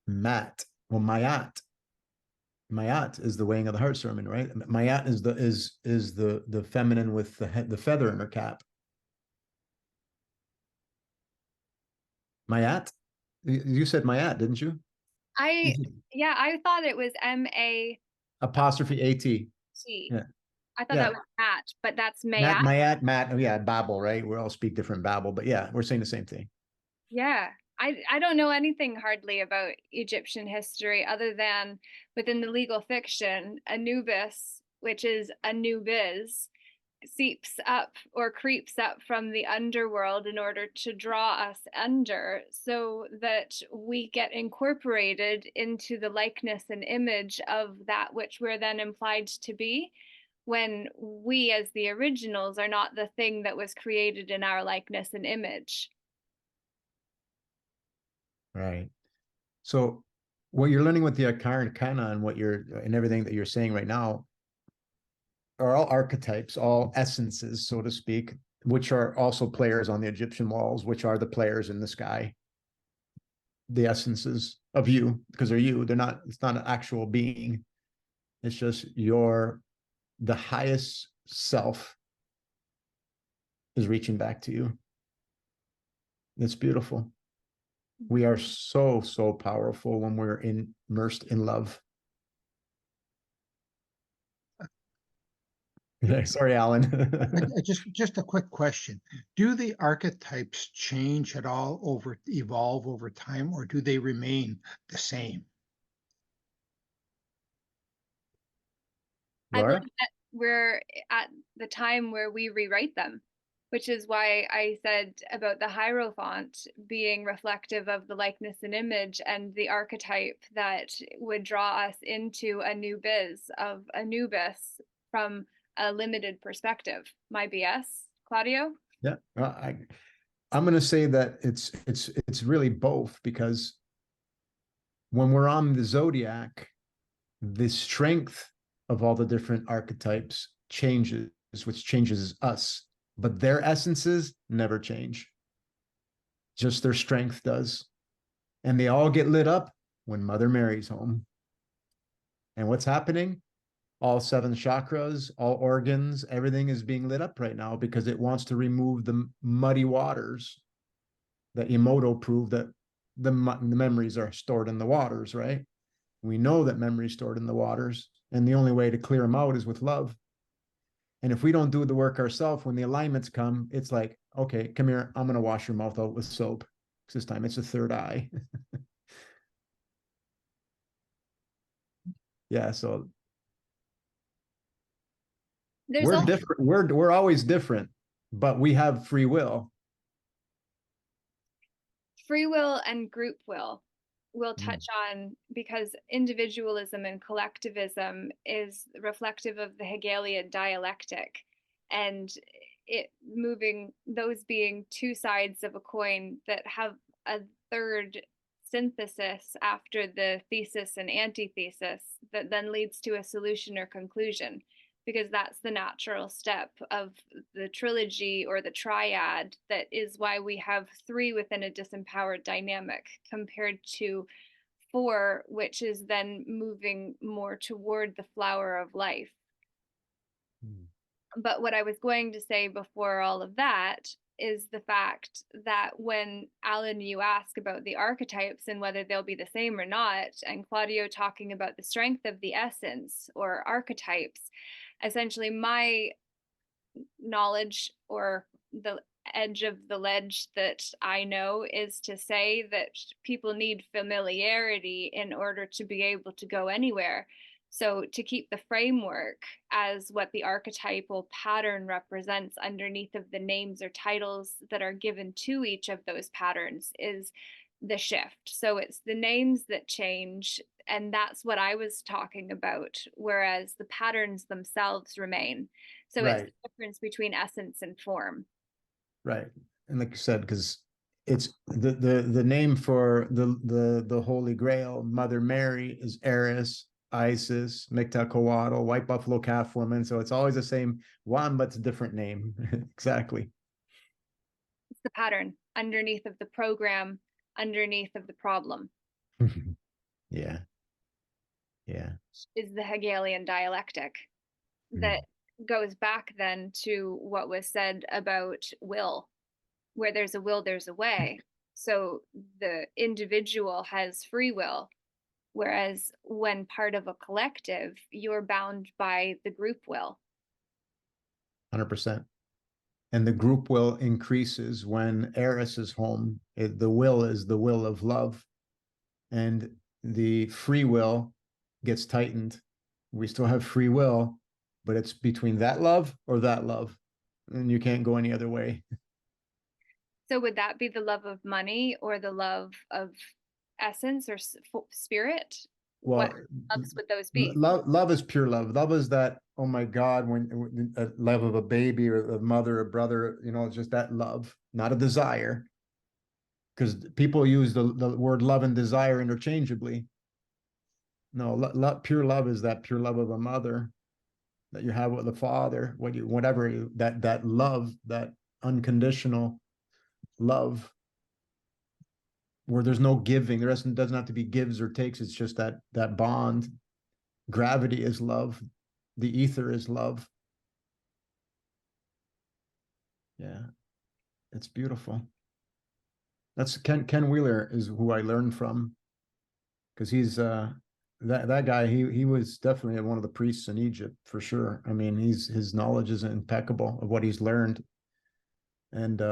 Mat. Well, Mayat. Mayat is the weighing of the heart sermon, right? Mayat is the feminine with the feather in her cap. Mayat? You said Mayat, didn't you? Yeah, I thought it was MAT. Apostrophe AT. Yeah. I thought Yeah. that was Matt, but that's Matt, Mayat. Mayat, Matt. Oh, yeah, Babel, right? We all speak different Babel, but yeah, we're saying the same thing. Yeah. I don't know anything hardly about Egyptian history other than within the legal fiction, Anubis, which is Anubis, seeps up or creeps up from the underworld in order to draw us under so that we get incorporated into the likeness and image of that which we're then implied to be, when we as the originals are not the thing that was created in our likeness and image. Right. So what you're learning with the Arcana and and everything that you're saying right now are all archetypes, all essences, so to speak, which are also players on the Egyptian walls, which are the players in the sky, the essences of you, because they're you. It's not an actual being. It's just the highest self is reaching back to you. It's beautiful. We are so, so powerful when we're immersed in love. Yeah, sorry, Alan. Just a quick question. Do the archetypes change at all evolve over time, or do they remain the same? I believe Laura? that we're at the time where we rewrite them, which is why I said about the Hierophant being reflective of the likeness and image and the archetype that would draw us into a new biz of Anubis from a limited perspective. My BS, Claudio? Yeah. I'm going to say that it's really both, because when we're on the zodiac, the strength of all the different archetypes changes, which changes us, but their essences never change. Just their strength does. And they all get lit up when Mother Mary's home. And what's happening? All 7 chakras, all organs, everything is being lit up right now because it wants to remove the muddy waters that Emoto proved that the memories are stored in the waters, right? We know that memories stored in the waters, and the only way to clear them out is with love. And if we don't do the work ourselves, when the alignments come, it's like, okay, come here, I'm going to wash your mouth out with soap. This time it's a third eye. Yeah, so There's we're also different. We're always different, but we have free will. free will and group will we'll touch on, because individualism and collectivism is reflective of the Hegelian dialectic, and it moving those being two sides of a coin that have a third synthesis after the thesis and antithesis that then leads to a solution or conclusion, because that's the natural step of the trilogy or the triad. That is why we have 3 within a disempowered dynamic compared to 4, which is then moving more toward the flower of life. But what I was going to say before all of that is the fact that when Alan, you ask about the archetypes and whether they'll be the same or not, and Claudio talking about the strength of the essence or archetypes, essentially my knowledge or the edge of the ledge that I know is to say that people need familiarity in order to be able to go anywhere. So to keep the framework as what the archetypal pattern represents underneath of the names or titles that are given to each of those patterns is the shift. So it's the names that change, and that's what I was talking about, whereas the patterns themselves remain. So it's Right. the difference between essence and form. Right. And like you said, because it's the name for the Holy Grail, Mother Mary, is Eris, Isis, Mictacawatl, white buffalo calf woman. So it's always the same one, but it's a different name. Exactly. It's the pattern underneath of the program, underneath of the problem. Yeah. Yeah. Is the Hegelian dialectic that goes back then to what was said about will. Where there's a will, there's a way. So the individual has free will, whereas when part of a collective, you're bound by the group will. 100%. And the group will increases when Eris is home. The will is the will of love, and the free will gets tightened. We still have free will, but it's between that love or that love, and you can't go any other way. So would that be the love of money or the love of essence or spirit? What Well, loves would those be? love is pure love. Love is that, oh my God, when a love of a baby or a mother, a brother, it's just that love, not a desire. Because people use the word love and desire interchangeably. No, pure love is that pure love of a mother that you have with the father, whatever that love, that unconditional love, where there's no giving. There doesn't have to be gives or takes. It's just that bond. Gravity is love. The ether is love. Yeah, it's beautiful. That's Ken Wheeler is who I learned from, because he's that guy. He was definitely one of the priests in Egypt for sure. I mean, his knowledge is impeccable of what he's learned, and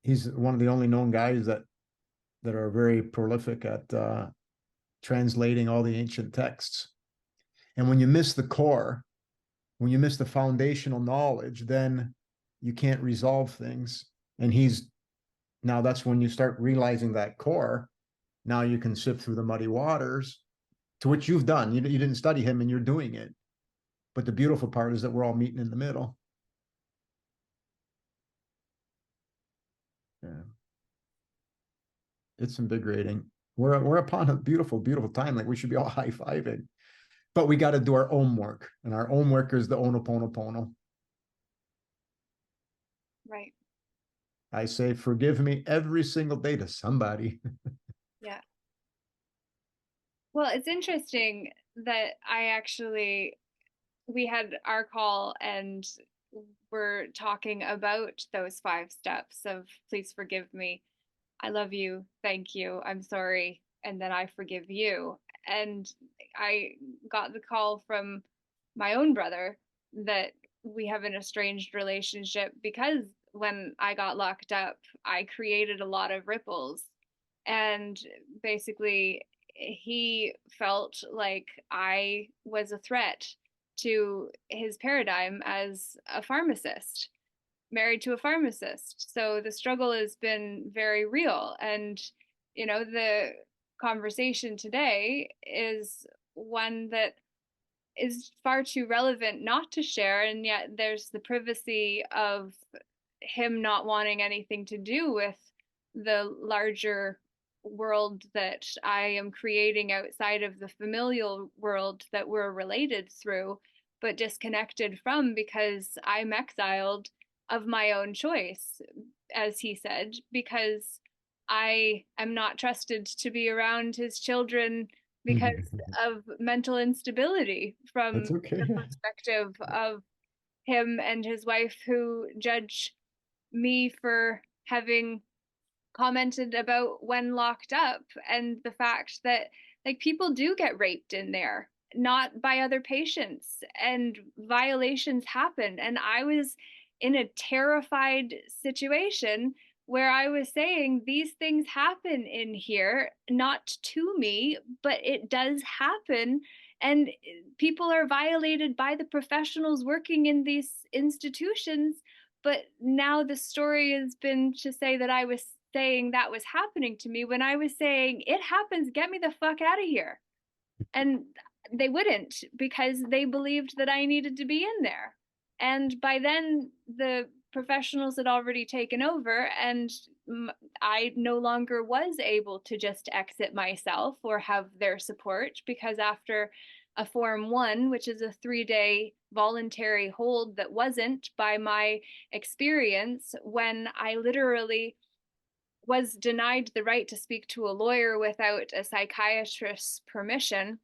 he's one of the only known guys that are very prolific at translating all the ancient texts. And when you miss the core, when you miss the foundational knowledge, then you can't resolve things. And now that's when you start realizing that core. Now you can sift through the muddy waters, to which you've done. You didn't study him and you're doing it. But the beautiful part is that we're all meeting in the middle. Yeah. It's invigorating. We're upon a beautiful, beautiful time. Like, we should be all high-fiving. But we got to do our own work. And our own work is the Ho'oponopono. Right. I say, forgive me every single day to somebody. Yeah. Well, it's interesting that we had our call and we're talking about those 5 steps of please forgive me, I love you, thank you, I'm sorry, and then I forgive you. And I got the call from my own brother that we have an estranged relationship because when I got locked up, I created a lot of ripples. And basically, he felt like I was a threat to his paradigm as a pharmacist, married to a pharmacist. So the struggle has been very real. And, the conversation today is one that is far too relevant not to share. And yet there's the privacy of him not wanting anything to do with the larger world that I am creating outside of the familial world that we're related through, but disconnected from because I'm exiled of my own choice, as he said, because I am not trusted to be around his children because of mental instability from It's okay. the perspective of him and his wife, who judge me for having commented about when locked up, and the fact that like people do get raped in there, not by other patients, and violations happen. And I was in a terrified situation where I was saying these things happen in here, not to me, but it does happen. And people are violated by the professionals working in these institutions. But now the story has been to say that I was saying that was happening to me when I was saying it happens, get me the fuck out of here. And they wouldn't, because they believed that I needed to be in there. And by then the professionals had already taken over, and I no longer was able to just exit myself or have their support, because after a Form 1, which is a 3-day voluntary hold that wasn't by my experience, when I literally was denied the right to speak to a lawyer without a psychiatrist's permission,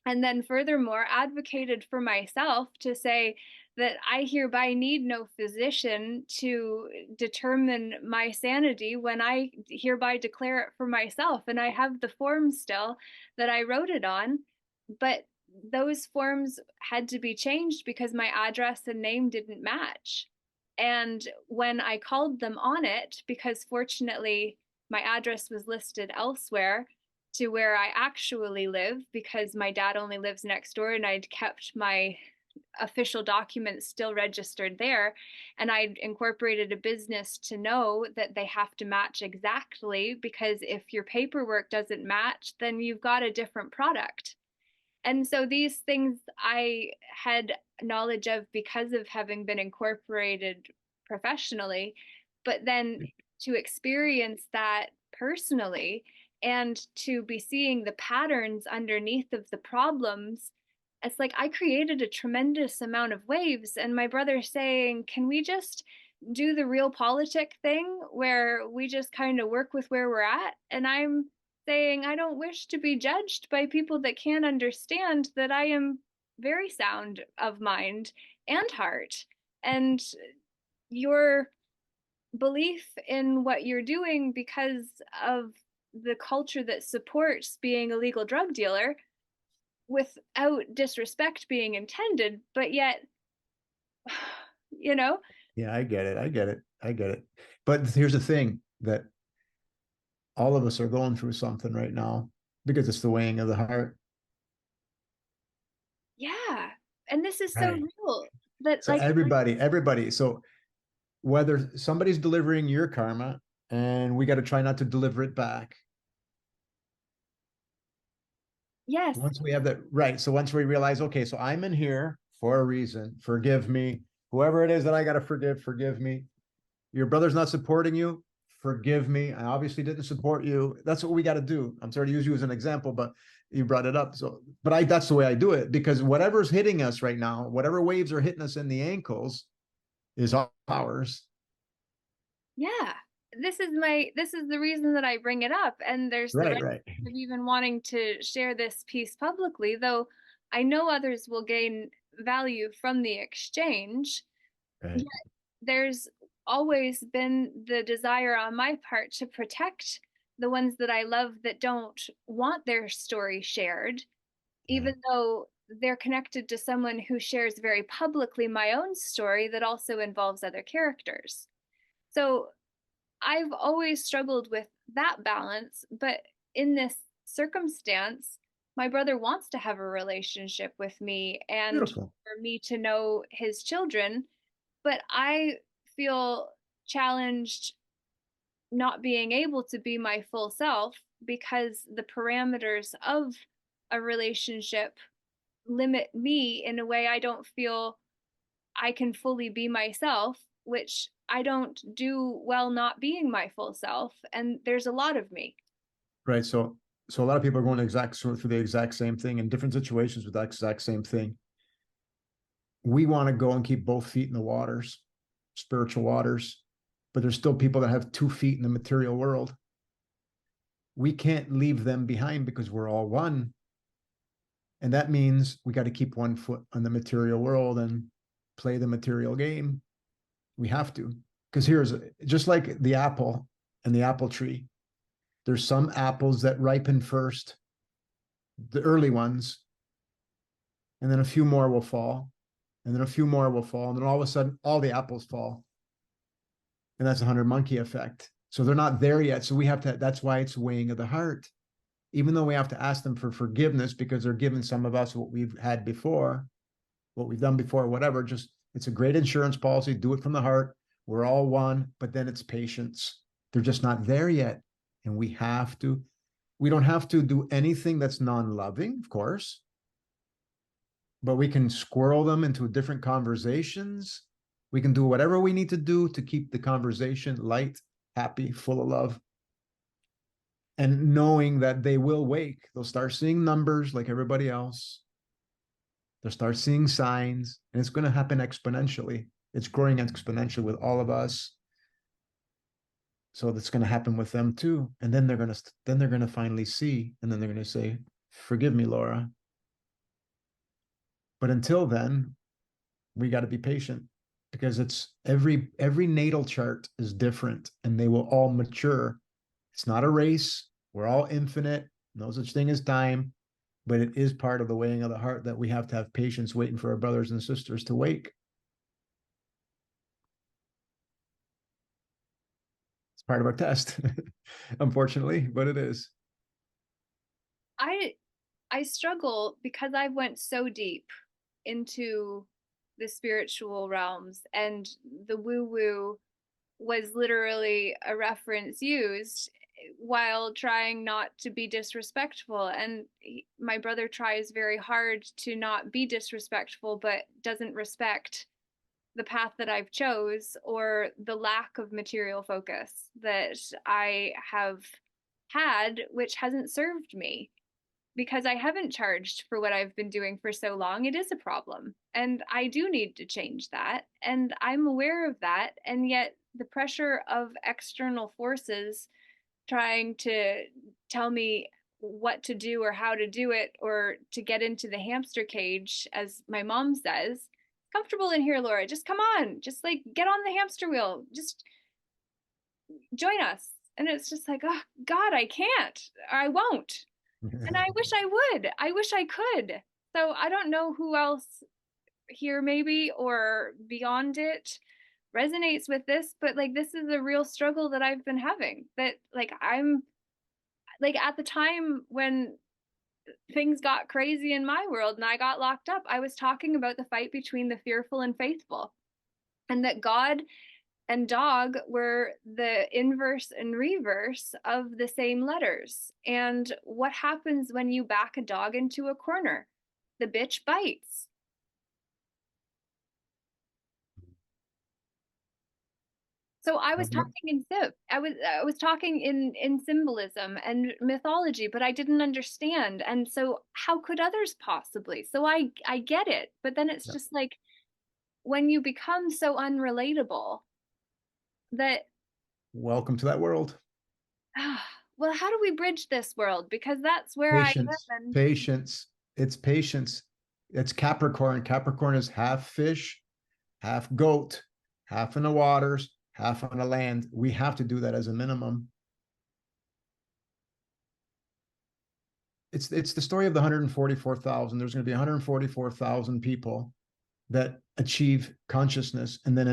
and then furthermore advocated for myself to say that I hereby need no physician to determine my sanity when I hereby declare it for myself. And I have the form still that I wrote it on, but those forms had to be changed because my address and name didn't match. And when I called them on it, because fortunately my address was listed elsewhere to where I actually live, because my dad only lives next door and I'd kept my official documents still registered there, and I'd incorporated a business to know that they have to match exactly, because if your paperwork doesn't match, then you've got a different product. And so these things I had knowledge of because of having been incorporated professionally, but then to experience that personally and to be seeing the patterns underneath of the problems, it's like I created a tremendous amount of waves. And my brother saying, can we just do the real politic thing where we just kind of work with where we're at? And I'm saying, I don't wish to be judged by people that can't understand that I am very sound of mind and heart. And your belief in what you're doing because of the culture that supports being a legal drug dealer, without disrespect being intended, but yet, you know? Yeah, I get it. I get it. I get it. But here's the thing, that all of us are going through something right now because it's the weighing of the heart. Yeah. And this is so Right. real that, So like, everybody. So whether somebody's delivering your karma and we got to try not to deliver it back. yes, Once we have that, right. So once we realize, okay, so I'm in here for a reason, forgive me. Whoever it is that I got to forgive me. Your brother's not supporting you, forgive me. I obviously didn't support you. That's what we got to do. I'm sorry to use you as an example, but you brought it up. So, but that's the way I do it, because whatever's hitting us right now, whatever waves are hitting us in the ankles is ours. yeah. This is the reason that I bring it up. And there's the Right, risk right. of even wanting to share this piece publicly, though I know others will gain value from the exchange. Right. There's always been the desire on my part to protect the ones that I love that don't want their story shared, even though they're connected to someone who shares very publicly my own story that also involves other characters. So I've always struggled with that balance, but in this circumstance, my brother wants to have a relationship with me and Beautiful. for me to know his children, but I feel challenged not being able to be my full self because the parameters of a relationship limit me in a way I don't feel I can fully be myself, which I don't do well not being my full self. And there's a lot of me. Right. So a lot of people are going through the exact same thing in different situations with that exact same thing. We want to go and keep both feet in the waters, spiritual waters, but there's still people that have 2 feet in the material world. We can't leave them behind because we're all one. And that means we got to keep 1 foot on the material world and play the material game. We have to, because here's just like the apple and the apple tree. There's some apples that ripen first, the early ones, and then a few more will fall, and then a few more will fall, and then all of a sudden, all the apples fall. And that's a 100 monkey effect. So they're not there yet. So we have to, that's why it's weighing of the heart. Even though we have to ask them for forgiveness because they're giving some of us what we've had before, what we've done before, whatever, just, it's a great insurance policy. Do it from the heart. We're all one, but then it's patience. They're just not there yet. And we don't have to do anything that's non-loving, of course, but we can squirrel them into different conversations We can do whatever we need to do to keep the conversation light, happy, full of love. And knowing that they will wake, they'll start seeing numbers like everybody else. They'll start seeing signs, and it's going to happen exponentially. It's growing exponentially with all of us. So that's going to happen with them too. And then they're going to finally see, and then they're going to say, "Forgive me, Laura." But until then, we got to be patient, because it's every natal chart is different, and they will all mature. It's not a race. We're all infinite. No such thing as time, but it is part of the weighing of the heart that we have to have patience waiting for our brothers and sisters to wake. It's part of our test, unfortunately, but it is. I struggle because I went so deep into the spiritual realms, and the woo woo was literally a reference used while trying not to be disrespectful. And my brother tries very hard to not be disrespectful, but doesn't respect the path that I've chose, or the lack of material focus that I have had, which hasn't served me, because I haven't charged for what I've been doing for so long. It is a problem. And I do need to change that. And I'm aware of that. And yet the pressure of external forces trying to tell me what to do or how to do it, or to get into the hamster cage, as my mom says, "Comfortable in here, Laura. Just come on. Just like get on the hamster wheel. Just join us." And it's just like, oh, God, I can't. I won't. And I wish I would. I wish I could. So I don't know who else here, maybe, or beyond it, resonates with this, but like this is a real struggle that I've been having. That like I'm like, at the time when things got crazy in my world and I got locked up, I was talking about the fight between the fearful and faithful, and that God and dog were the inverse and reverse of the same letters. And what happens when you back a dog into a corner? The bitch bites. So I was talking in I was talking in symbolism and mythology, but I didn't understand. And so how could others possibly? So I get it, but then it's just like, when you become so unrelatable that, Welcome to that world. well, how do we bridge this world? Because that's where I live. Patience, And patience. It's patience. It's Capricorn. Capricorn is half fish, half goat, half in the waters, half on the land. We have to do that as a minimum. It's the story of the 144,000. There's going to be 144,000 people that achieve consciousness, and then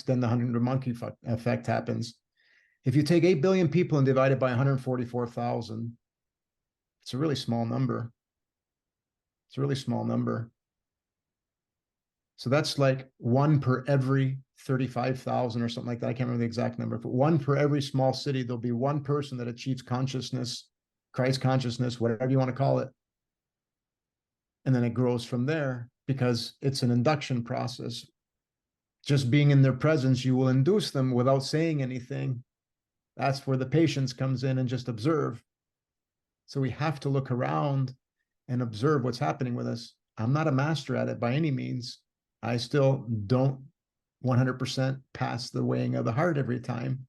then the 100 monkey effect happens. If you take 8 billion people and divide it by 144,000, it's a really small number. It's a really small number. So that's like 1 per every 35,000 or something like that. I can't remember the exact number, but 1 per every small city, there'll be one person that achieves consciousness, Christ consciousness, whatever you want to call it. And then it grows from there, because it's an induction process. Just being in their presence, you will induce them without saying anything. That's where the patience comes in, and just observe. So we have to look around and observe what's happening with us. I'm not a master at it by any means. I still don't 100% pass the weighing of the heart every time,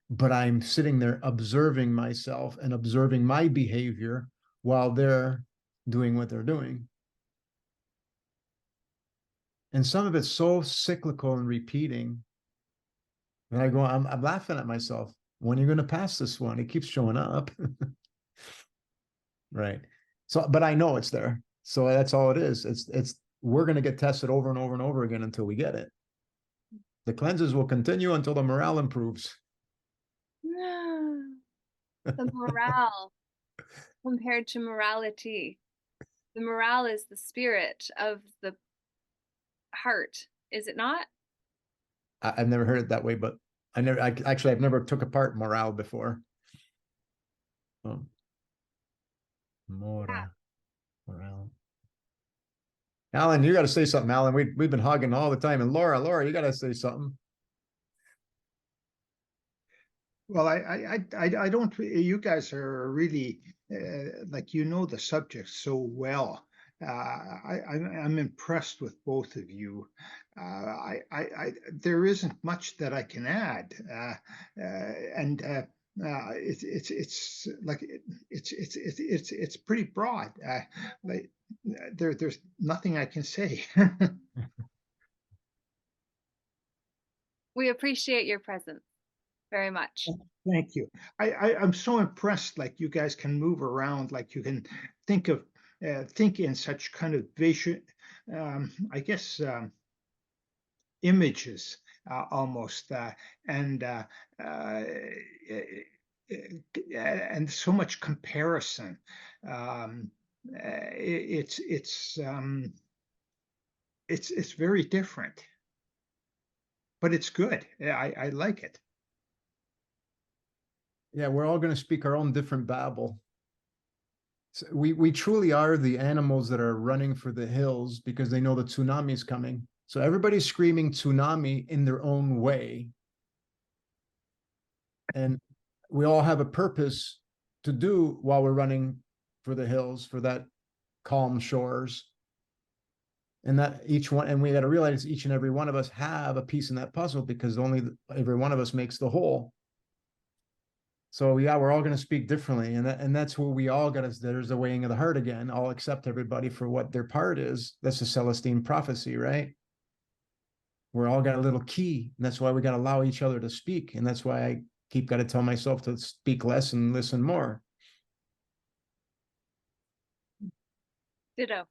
but I'm sitting there observing myself and observing my behavior while they're doing what they're doing. And some of it's so cyclical and repeating that I'm laughing at myself. When are you going to pass this one? It keeps showing up. Right. So, but I know it's there. So that's all it is. We're going to get tested over and over and over again until we get it. The cleanses will continue until the morale improves. the morale compared to morality. The morale is the spirit of the heart, is it not? I've never heard it that way, but I've never took apart morale before. Oh. Yeah. Morale. Alan, you got to say something, Alan. We've been hugging all the time. And Laura, you got to say something. Well, I don't. You guys are really like you know the subject so well. I'm impressed with both of you. There isn't much that I can add, and it's like it's pretty broad. Like there's nothing I can say. We appreciate your presence very much. Thank you. I'm so impressed. Like you guys can move around. Like you can think of think in such kind of vision. I guess images almost, uh, and so much comparison. It's very different, but it's good. I like it. Yeah, we're all going to speak our own different babble. So we truly are the animals that are running for the hills because they know the tsunami is coming. So everybody's screaming tsunami in their own way. And we all have a purpose to do while we're running for the hills, for that calm shores. And that each one, and we got to realize each and every one of us have a piece in that puzzle because only every one of us makes the whole. So yeah, we're all going to speak differently, and that's where we all got to. There's the weighing of the heart again. I'll accept everybody for what their part is. That's a Celestine prophecy, right? We're all got a little key, and that's why we got to allow each other to speak, and that's why I keep got to tell myself to speak less and listen more. Ditto.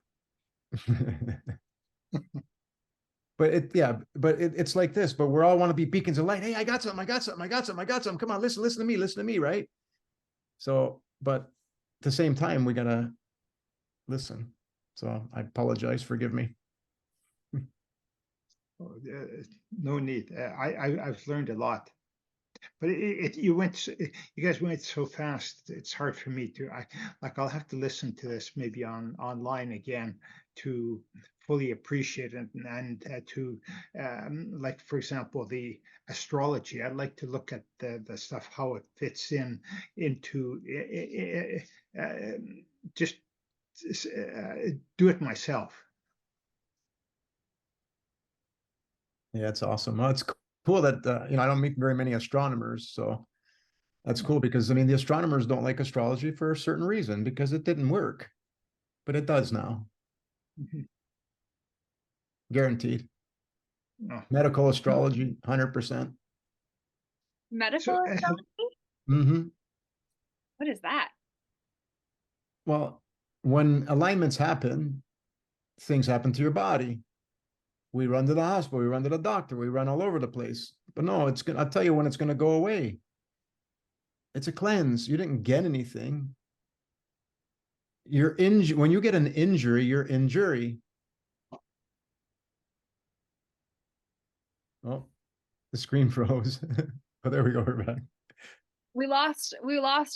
But it's like this. But we all want to be beacons of light. Hey, I got something. Come on, listen to me, right? So, but at the same time, we gotta listen. So I apologize. Forgive me. Oh, no need. I've learned a lot, but you guys went so fast. It's hard for me to. I'll have to listen to this maybe online again to fully appreciate it and to like for example the astrology. I'd like to look at the stuff how it fits into just do it myself. Yeah, it's awesome. Well, it's cool that I don't meet very many astronomers, so that's cool because I mean the astronomers don't like astrology for a certain reason because it didn't work, but it does now, Mhm. guaranteed. Oh. Medical astrology, 100%. Medical So astrology? Mm-hmm. What is that? Well, when alignments happen, things happen to your body. We run to the hospital, we run to the doctor, we run all over the place. But no, it's gonna. I'll tell you when it's gonna go away. It's a cleanse. You didn't get anything. You're injured when you get an injury. You're injury. Oh, the screen froze. Oh, there we go. We're back. We lost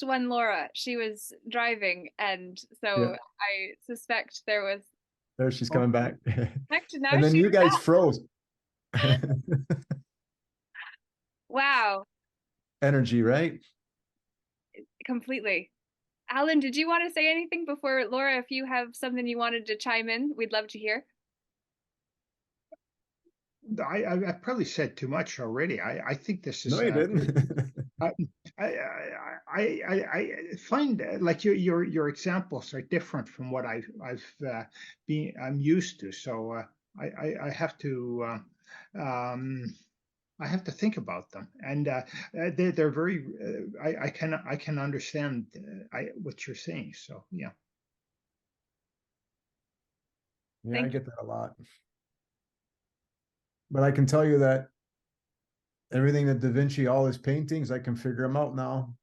one Laura. She was driving, and so Yeah, I suspect there was there she's coming back. now And then she's you guys froze. wow, Energy, right? completely. Alan, did you want to say anything before Laura? If you have something you wanted to chime in, we'd love to hear. I probably said too much already. I think this No, is you very. didn't. I, I find like your examples are different from what I'm used to. So I have to I have to think about them, and they're very. I can understand what you're saying. So yeah. Yeah, I Thank you. get that a lot. But I can tell you that everything that Da Vinci, all his paintings, I can figure them out now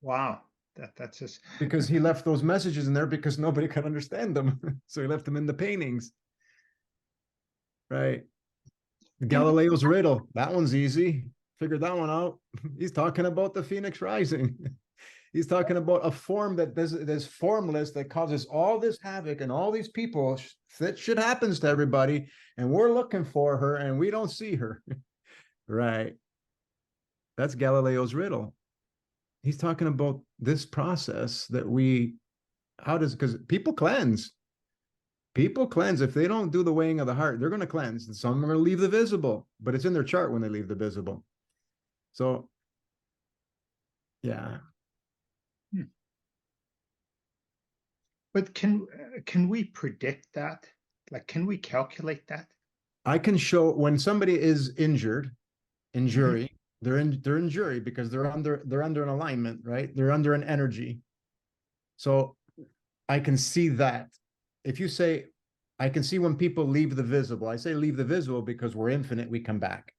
Wow. That's just. because he left those messages in there because nobody could understand them. So he left them in the paintings. Right. Galileo's riddle. That one's easy. Figured that one out. He's talking about the Phoenix rising. He's talking about a form that is formless, that causes all this havoc and all these people. That shit happens to everybody, and we're looking for her, and we don't see her. Right. That's Galileo's riddle. He's talking about this process that how does, because people cleanse. People cleanse. If they don't do the weighing of the heart, they're going to cleanse. And some are going to leave the visible, but it's in their chart when they leave the visible. So, yeah. But can we predict that? Like, can we calculate that? I can show when somebody is injured, in jury, they're in jury because they're under an alignment, right? They're under an energy. So I can see that. If you say, I can see when people leave the visible. I say leave the visible because we're infinite, we come back.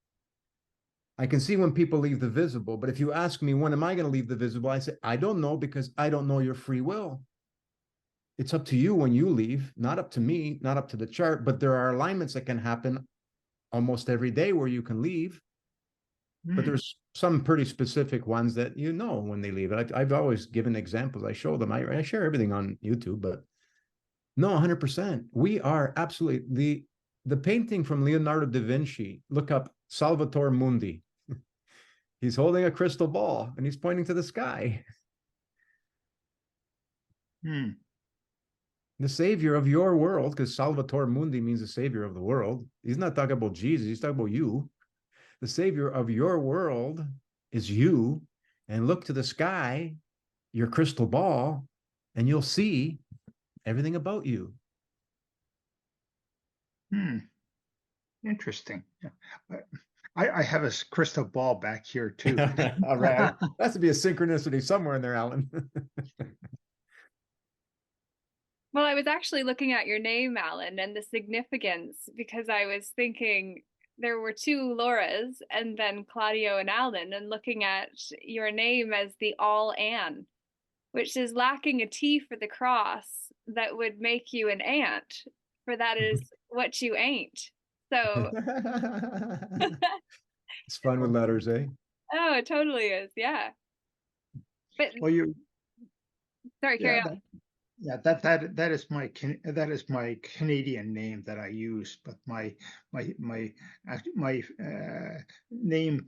I can see when people leave the visible, but if you ask me, when am I going to leave the visible? I say, I don't know, because I don't know your free will. It's up to you when you leave, not up to me, not up to the chart, but there are alignments that can happen almost every day where you can leave. But there's some pretty specific ones that you know when they leave. I've always given examples. I show them. I share everything on YouTube, but no, 100%. We are absolutely the painting from Leonardo da Vinci. Look up Salvator Mundi. He's holding a crystal ball and he's pointing to the sky. The savior of your world, because Salvator Mundi means the savior of the world. He's not talking about Jesus. He's talking about you. The savior of your world is you. And look to the sky, your crystal ball, and you'll see everything about you. Interesting. Yeah. I have a crystal ball back here too. All right. That has to be a synchronicity somewhere in there, Alan. Well, I was actually looking at your name, Alan, and the significance, because I was thinking there were two Lauras and then Claudio and Alan, and looking at your name as the All Ann, which is lacking a T for the cross that would make you an ant, for that is what you ain't. So it's fun with letters, eh? oh, it totally is, yeah. But well, sorry, carry on. That is my Canadian name that I use, but my name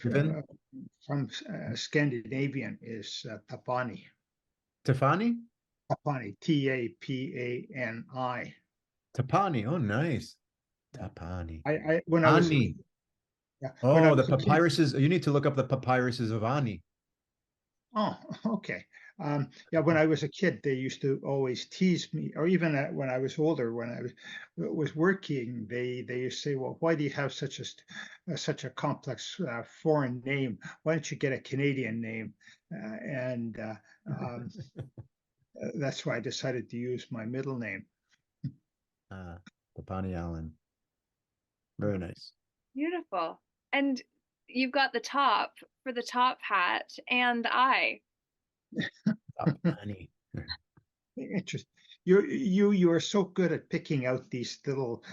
from Scandinavian is Tapani. Tapani? Tapani, Tapani. Tapani, oh nice. Tapani. When I was Ani. yeah, oh, the papyruses. You need to look up the papyruses of Ani. Oh, okay. Yeah, when I was a kid, they used to always tease me, or even when I was older, when I was working, they used to say, "Well, why do you have such a complex foreign name? Why don't you get a Canadian name?" That's why I decided to use my middle name. Tapani Allen. Very nice. Beautiful. And you've got the top for the top hat and the eye. Tapani. Interesting. You are so good at picking out these little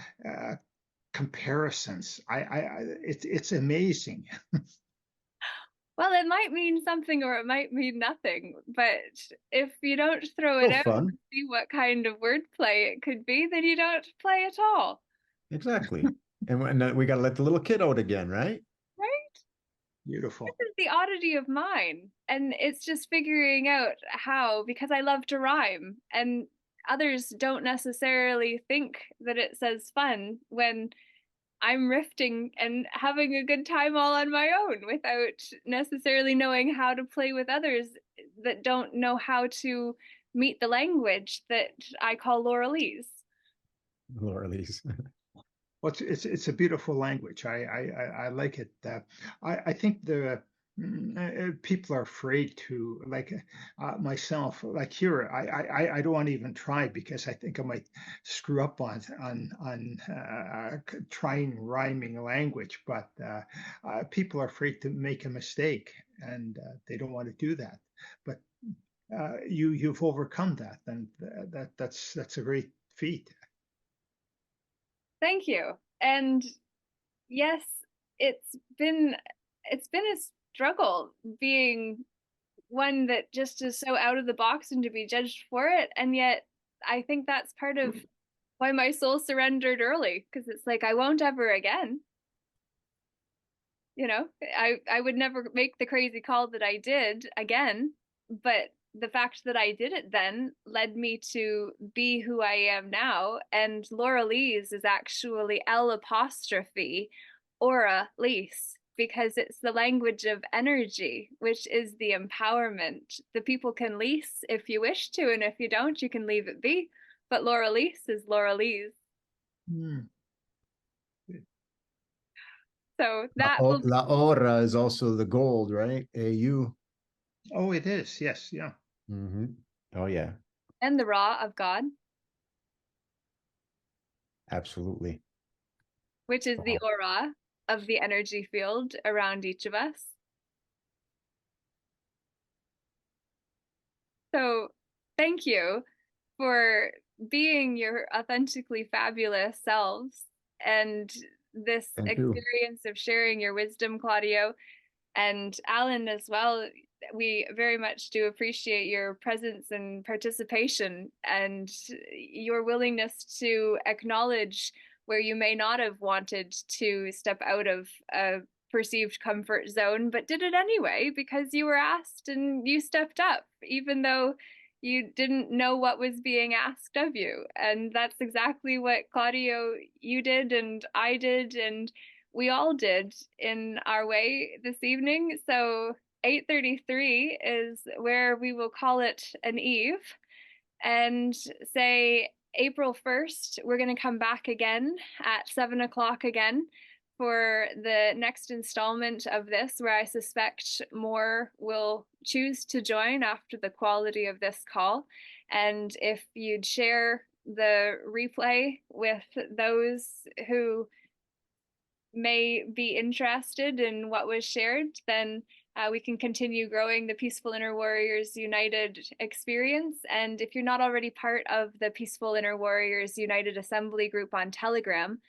comparisons. It's amazing. Well, it might mean something or it might mean nothing, but if you don't throw it out and see what kind of wordplay it could be, then you don't play at all. Exactly. And we got to let the little kid out again, right? Right? Beautiful. This is the oddity of mine. And it's just figuring out how, because I love to rhyme, and others don't necessarily think that it says fun when I'm riffing and having a good time all on my own without necessarily knowing how to play with others that don't know how to meet the language that I call Laurelese. Laurelese. Well, it's a beautiful language. I like it. I think the people are afraid to, like myself, like here. I don't want to even try because I think I might screw up on trying rhyming language. But people are afraid to make a mistake, and they don't want to do that. But you've overcome that, and that's a great feat. Thank you. And yes, it's been a struggle being one that just is so out of the box and to be judged for it. And yet I think that's part of why my soul surrendered early, because it's like, I won't ever again. You know, I would never make the crazy call that I did again, but the fact that I did it then led me to be who I am now. And Laura Lee's is actually L apostrophe Aura Lease, because it's the language of energy, which is the empowerment. The people can lease if you wish to, and if you don't, you can leave it be. But Laura Lease is Laura Lee's. Hmm. So that will be, La Ora is also the gold, right? AU. Oh, it is. Yes. Yeah. Mm-hmm. Oh, yeah, and the Ra of God, absolutely. which is the Wow. aura of the energy field around each of us. So thank you for being your authentically fabulous selves, and this Thank you. experience of sharing your wisdom, Claudio, and Alan as well. We very much do appreciate your presence and participation, and your willingness to acknowledge where you may not have wanted to step out of a perceived comfort zone, but did it anyway because you were asked and you stepped up, even though you didn't know what was being asked of you. And that's exactly what, Claudio, you did, and I did, and we all did in our way this evening. So 8:33 is where we will call it an eve, and say April 1st, we're going to come back again at 7 o'clock again for the next installment of this, where I suspect more will choose to join after the quality of this call. And if you'd share the replay with those who may be interested in what was shared, then we can continue growing the Peaceful Inner Warriors United experience. And if you're not already part of the Peaceful Inner Warriors United Assembly group on Telegram,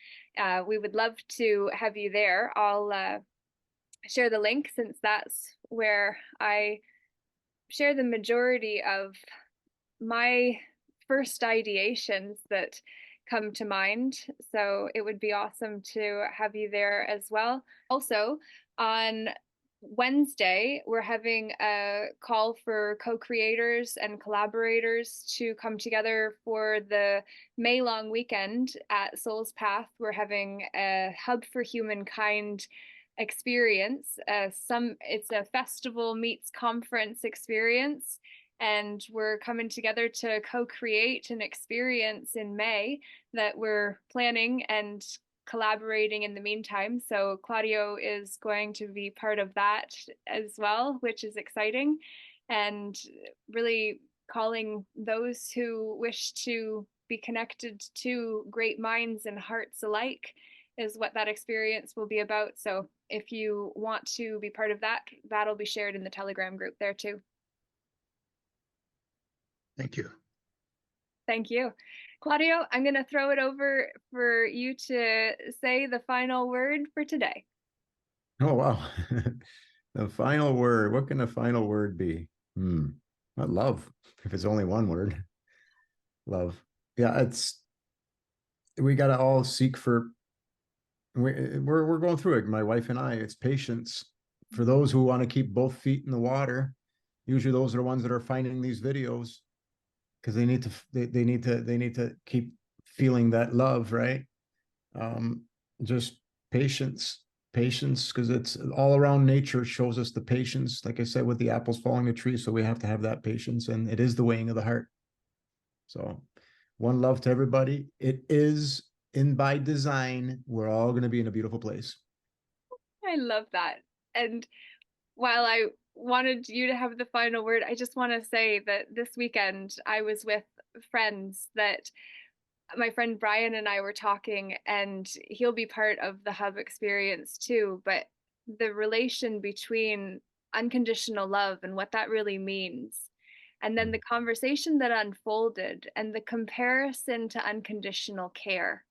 we would love to have you there. I'll share the link, since that's where I share the majority of my first ideations that come to mind. So it would be awesome to have you there as well. Also, on Wednesday, we're having a call for co-creators and collaborators to come together for the May long weekend at Soul's Path. We're having a Hub for Humankind experience. It's a festival meets conference experience, and we're coming together to co-create an experience in May that we're planning and collaborating in the meantime. So Claudio is going to be part of that as well, which is exciting, and really calling those who wish to be connected to great minds and hearts alike is what that experience will be about. So if you want to be part of that, that'll be shared in the Telegram group there too. Thank you. Thank you. Claudio, I'm going to throw it over for you to say the final word for today. Oh, wow. The final word. What can the final word be? Not love, if it's only one word. Love. Yeah, we got to all seek for, we're going through it, my wife and I. It's patience. For those who want to keep both feet in the water, usually those are the ones that are finding these videos, because they need to keep feeling that love, right? Just patience, because it's all around. Nature shows us the patience, like I said, with the apples falling the tree. So we have to have that patience, and it is the weighing of the heart. So one love to everybody. It is in by design. We're all going to be in a beautiful place. I love that. And while I wanted you to have the final word, I just want to say that this weekend I was with friends that my friend Brian and I were talking, and he'll be part of the Hub experience too. But the relation between unconditional love and what that really means, and then the conversation that unfolded and the comparison to unconditional care,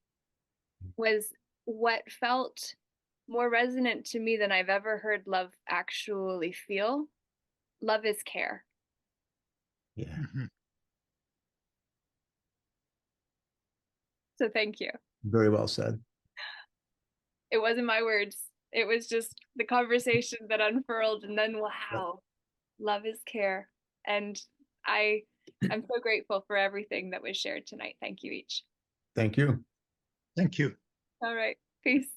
was what felt more resonant to me than I've ever heard love actually feel. love is care. Yeah. Mhm. So thank you. Very well said. It wasn't my words. It was just the conversation that unfurled, and then Yep. wow, love is care. And I'm so grateful for everything that was shared tonight. Thank you each. Thank you. Thank you. All right. Peace.